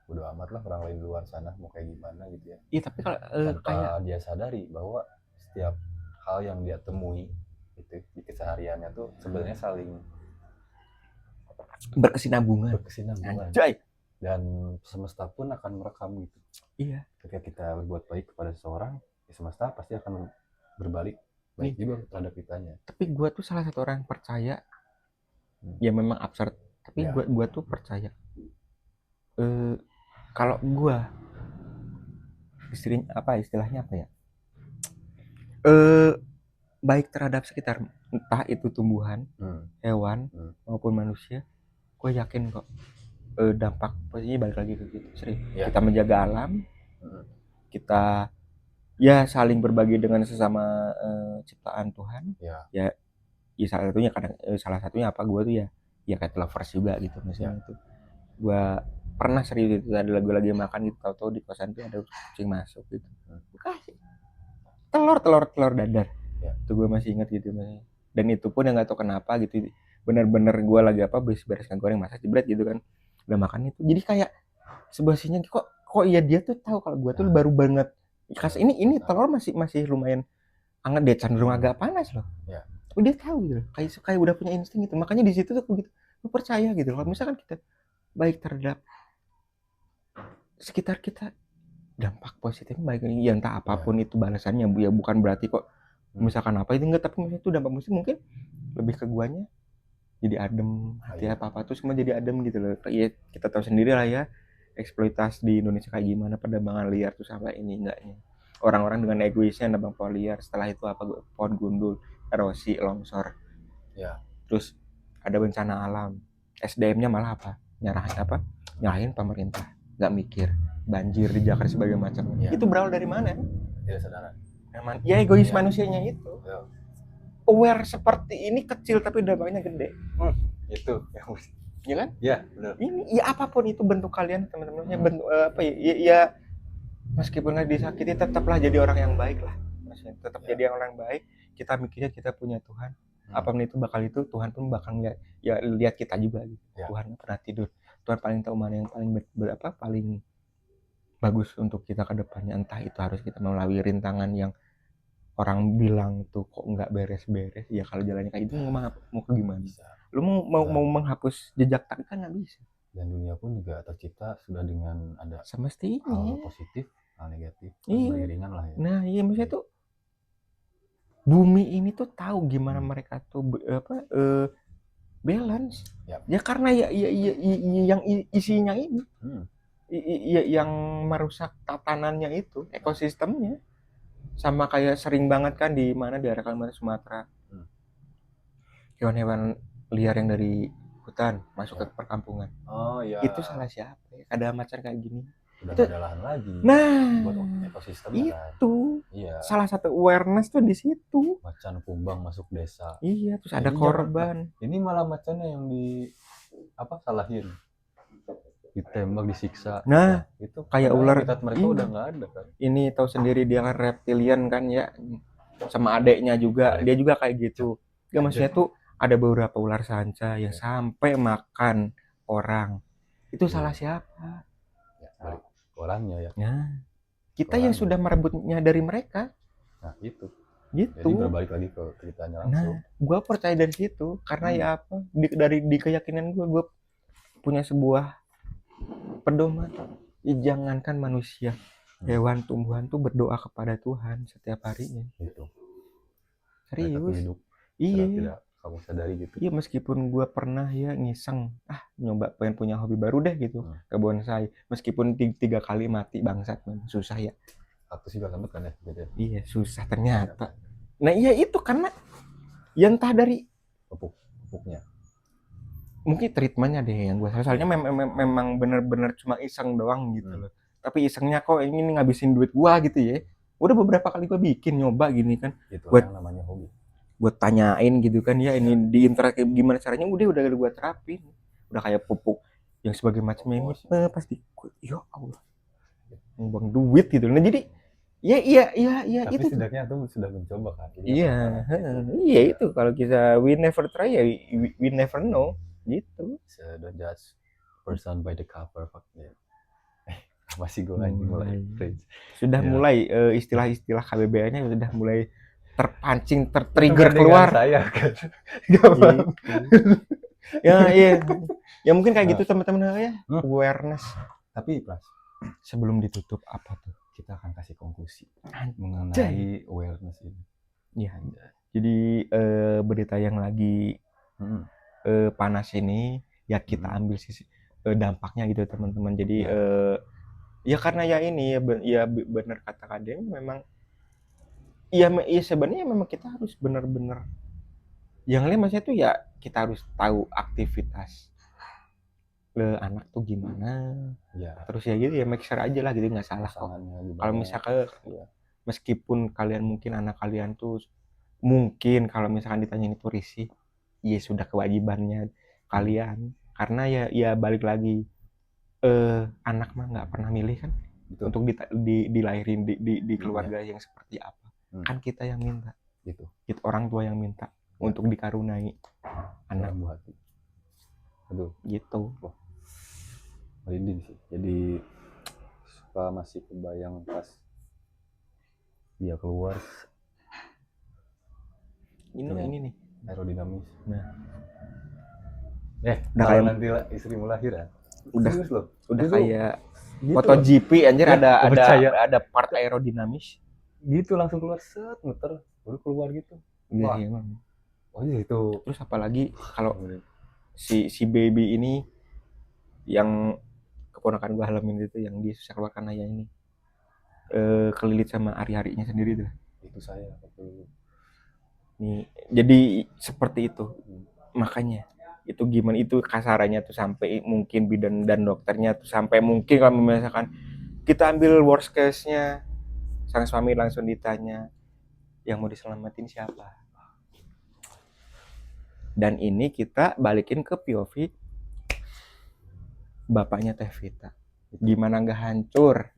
bodo amat lah orang lain di luar sana mau kayak gimana gitu ya. Iya, tapi kalau tanpa dia sadari bahwa setiap hal yang dia temui itu di kesehariannya tuh sebenarnya saling berkesinambungan. Anjay. Dan semesta pun akan merekam gitu. Iya. Ketika kita berbuat baik kepada seseorang, ya semesta pasti akan berbalik baik juga terhadap kitanya. Tapi gue tuh salah satu orang percaya, ya memang absurd, tapi gue tuh percaya kalau gue istilahnya apa ya, baik terhadap sekitar, entah itu tumbuhan, hewan, maupun manusia. Gue yakin kok dampak posisinya balik lagi ke gitu, serius. Kita menjaga alam, kita ya saling berbagi dengan sesama ciptaan Tuhan. Ya salah satunya apa, gue tuh ya kayak lovers juga gitu maksudnya itu. Gue pernah serius itu, ada lagu lagi makan gitu, tahu-tahu di kosan tuh ada kucing masuk gitu, kasih telur dadar. Itu gue masih ingat gitu, dan itu pun yang nggak tahu kenapa gitu, bener-bener gue lagi bereskan goreng masak jebret gitu kan, udah makan itu, jadi kayak sebuah sinyal kok iya dia tuh tahu kalau gue tuh baru banget kasih ini telur masih lumayan hangat, dia cenderung agak panas loh. Tapi dia tahu gitu, kayak udah punya insting gitu. Makanya di situ tuh gitu, gue percaya gitu kalau misalkan kita baik terhadap sekitar kita, dampak positifnya baik, ya entah apapun itu balasannya ya, bukan berarti kok misalkan apa itu enggak, tapi misalnya itu dampak positif mungkin lebih ke guanya jadi adem, hati apa tuh semua jadi adem gitu loh. Ya kita tahu sendiri lah ya, eksploitasi di Indonesia kayak gimana, perdagangan liar tuh sampai ini enggaknya. Orang-orang dengan egoisnya nebang pohon liar, setelah itu apa, pohon gundul, erosi, longsor. Terus ada bencana alam, SDM-nya malah apa? Nyalahin pemerintah, nggak mikir, banjir di Jakarta sebagai macam. Itu berawal dari mana? Tidak sadar. Ya egois manusianya itu. Aware seperti ini kecil tapi dampaknya gede. Itu ya kan? Ya, benar. Ini ya apapun itu bentuk kalian teman-teman, ya bentuk apa ya meskipun lagi disakiti tetaplah jadi orang yang baik lah. Maksudnya tetap jadi orang yang baik. Kita mikirnya kita punya Tuhan. Apapun itu Tuhan pun bakal lihat kita juga gitu. Tuhan nggak pernah tidur. Tuhan paling tahu mana yang paling bagus untuk kita ke depannya. Entah itu harus kita melalui rintangan yang orang bilang tuh kok nggak beres-beres, ya kalau jalannya kayak gitu mau ke gimana? Lu mau menghapus jejak tapi kan nggak bisa. Dan dunia pun juga tercipta sudah dengan ada semestinya hal positif, hal negatif, beriringan lah ya. Nah iya, maksudnya tuh bumi ini tuh tahu gimana mereka tuh balance. Ya karena yang isinya ini yang merusak tatanannya itu, ekosistemnya. Sama kayak sering banget kan di mana di area Kalimantan Sumatera, hewan-hewan liar yang dari hutan masuk ke perkampungan. Itu salah siapa ya? Ada macan kayak gini udah itu, ada lahan lagi buat ekosistem itu kan? Salah satu awareness tuh di situ, macan kumbang masuk desa. Terus ada korban. Ini malah macannya yang salahin, ditembak, disiksa. Nah itu kayak ular, mereka udah nggak ada kan. Ini tahu sendiri dia kan reptilian kan ya, sama adeknya juga dia juga kayak gitu. Ya maksudnya tuh ada beberapa ular sanca yang sampai makan orang. Itu salah siapa? Balik orangnya ya. Nah kita yang sudah merebutnya dari mereka. Nah itu gitu. Jadi berbalik lagi ke ceritanya langsung. Gue percaya dari situ karena ya apa, dari keyakinan gue punya sebuah pedoman. Jangankan manusia, hewan, tumbuhan tuh berdoa kepada Tuhan setiap harinya. Gitu. Serius. Tidak kamu sadari gitu. Iya, meskipun gue pernah ya ngiseng, nyoba pengen punya hobi baru deh gitu, ke bonsai. Meskipun 3 kali mati bangsat, susah ya. Aku sih gak sempet kan ya. Iya susah ternyata. Nah iya itu karena yang entah dari pupuknya. Mungkin treatmentnya deh yang gue soalnya memang bener-bener cuma iseng doang gitu loh. Tapi isengnya kok ini ngabisin duit gue gitu ya. Udah beberapa kali gue bikin nyoba gini kan. Itu yang namanya hobi. Gue tanyain gitu kan ya, ini di internet gimana caranya, udah gue terapin. Udah kayak pupuk yang sebagai macamnya ini pasti ya Allah buang duit gitu. Nah jadi iya tapi itu setidaknya tuh sudah mencoba kan. Iya itu kalau kita we never try ya we never know gitu. So don't judge person by the cover. Masih gue lagi mulai sudah mulai istilah-istilah KBBI-nya sudah mulai terpancing, tertrigger keluar. Saya kan. Ya mungkin kayak gitu teman-teman ya. Awareness. Tapi Pras, sebelum ditutup apa tuh? Kita akan kasih konklusi mengenai awareness ini. Iya. Jadi berita yang lagi panas ini ya kita ambil sisi dampaknya gitu teman-teman. Jadi Ya karena ya ini ya benar kata Kadeng memang ya sebenarnya memang kita harus benar-benar yang lain maksudnya tuh ya kita harus tahu aktivitas anak tuh gimana. Ya, Terus ya gitu ya make sure aja lah gitu nggak salah kok. pasangannya gimana. Kalau misalkan Iya. meskipun kalian mungkin anak kalian tuh mungkin kalau misalkan ditanya itu risih, ya sudah kewajibannya kalian karena ya balik lagi anak mah nggak pernah milih kan. Betul. Untuk dilahirin di keluarga yang seperti apa. Kan kita yang minta. Gitu. Kita orang tua yang minta untuk dikarunai anak. Dalam hati. Aduh, Gitu. merinding sih. Jadi suka masih kebayang pas dia keluar Ini Iya. ini nih. aerodinamis. Nah. Udah kayak- kalau nanti istrimu lahir ya. Udah Serius loh. udah Itu kayak gitu, MotoGP anjir Ya, ada percaya. ada part aerodinamis. gitu langsung keluar set muter baru keluar gitu. Iya, Wah. iya, Bang. Oh iya itu. Terus apalagi kalau si baby ini yang keponakan gua halamin itu yang dia susah keluarkan ayah ini kelilit sama ari-arinya sendiri tuh. Itu saya waktu Nih, jadi seperti itu. Makanya itu gimana itu kasarannya tuh sampai mungkin bidan dan dokternya tuh sampai mungkin kalau misalkan kita ambil worst case-nya sang suami langsung ditanya yang mau diselamatin siapa. Dan ini kita balikin ke POV bapaknya Teh Vita. Gimana nggak hancur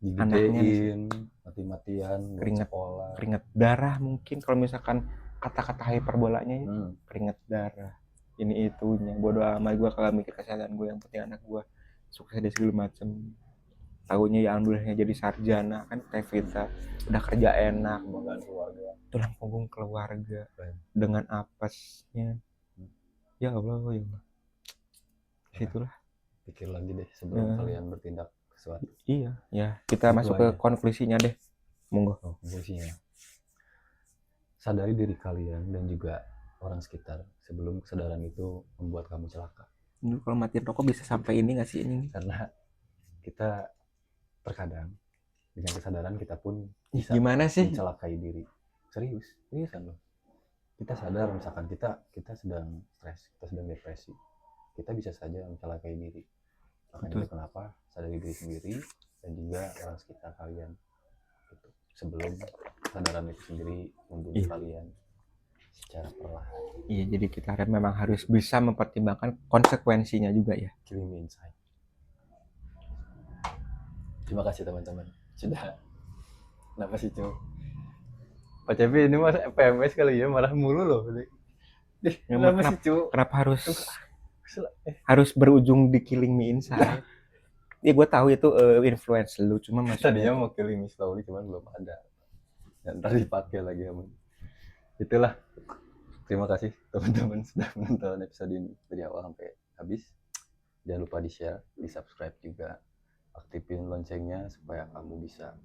anaknya digedein mati-matian buat Keringet. sekolah. keringat darah mungkin kalau misalkan kata-kata hyperbolanya ya, keringat darah ini itunya bodo amat gue kalau mikir kesehatan gue yang penting anak gue sukses dan segala macem tahunya ya alhamdulillahnya jadi sarjana kan Teh Vita udah kerja enak Kebanggaan keluarga. tulang punggung keluarga dengan apesnya ya Allah ya Allah situlah Pikir lagi deh sebelum kalian bertindak sesuatu. iya ya kita Itu masuk ke aja. konklusinya deh monggo. Konklusinya sadari diri kalian dan juga orang sekitar sebelum kesadaran itu membuat kamu celaka. Ini kalau matiin rokok bisa sampai ini nggak sih ini Karena kita terkadang dengan kesadaran kita pun bisa gimana sih mencelakai diri. Seriusan loh. Kita sadar misalkan kita sedang stres, kita sedang depresi, kita bisa saja mencelakai diri. Makanya itu kenapa sadari diri sendiri dan juga orang sekitar kalian gitu. Sebelum kesadaran itu sendiri membunuh kalian secara perlahan. Iya, jadi kita memang harus bisa mempertimbangkan konsekuensinya juga ya. Killing me inside. Terima kasih teman-teman. Sudah. Kenapa sih cuy? Pak Cepi ini mas PMS kali ya marah mulu loh. Kenapa sih cuy? Kenapa harus berujung di killing me inside? Ya gue tahu itu influence lu, cuma tadinya mau killing me slowly cuman belum ada. Dan ntar dipakai lagi aman. Itulah. Terima kasih teman-teman sudah menonton episode ini dari awal sampai habis. Jangan lupa di-share, di-subscribe juga. Aktifin loncengnya supaya kamu bisa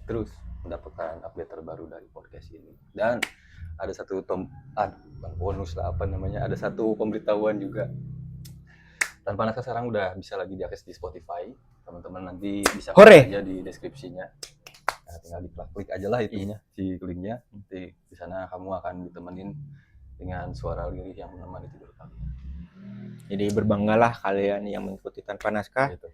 terus mendapatkan update terbaru dari podcast ini. Dan ada satu bonus lah apa namanya, ada satu pemberitahuan juga. Tanpa Naskah sekarang udah bisa lagi diakses di Spotify. Teman-teman nanti bisa klik aja di deskripsinya. Nah, tinggal diklik aja lah itunya, si linknya. Nanti di sana kamu akan ditemenin dengan suara lirih yang menemani tidur kamu. Jadi berbanggalah kalian yang mengikuti Tanpa Naskah. Gitu.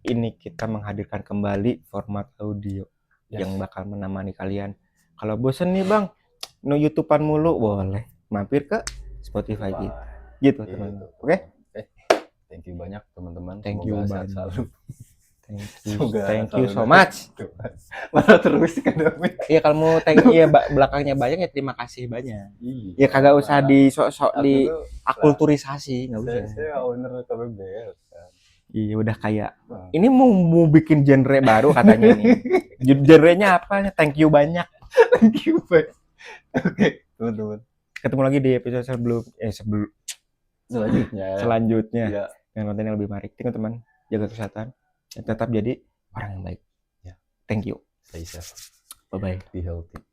Ini kita menghadirkan kembali format audio yang bakal menemani kalian. Kalau bosen nih bang, no YouTubean mulu, boleh mampir ke Spotify gitu teman-teman. Oke? Thank you banyak teman-teman. Thank you sehat selalu. Thank you so much. Malah terus kan. Iya kalau mau belakangnya banyak ya terima kasih banyak. Iya. Ya kagak usah di sok-sok di akulturisasi, nggak usah. Saya owner KBBL kan. Iya udah kayak ini mau bikin genre baru katanya nih. Genrenya apa? Thank you banyak. Thank you banyak. Oke, teman-teman. Ketemu lagi di episode selanjutnya. Ya. Dengan konten yang lebih menarik. Teman-teman, jaga kesehatan dan tetap jadi orang yang baik. Ya. Thank you. Stay safe. Bye bye. Be healthy.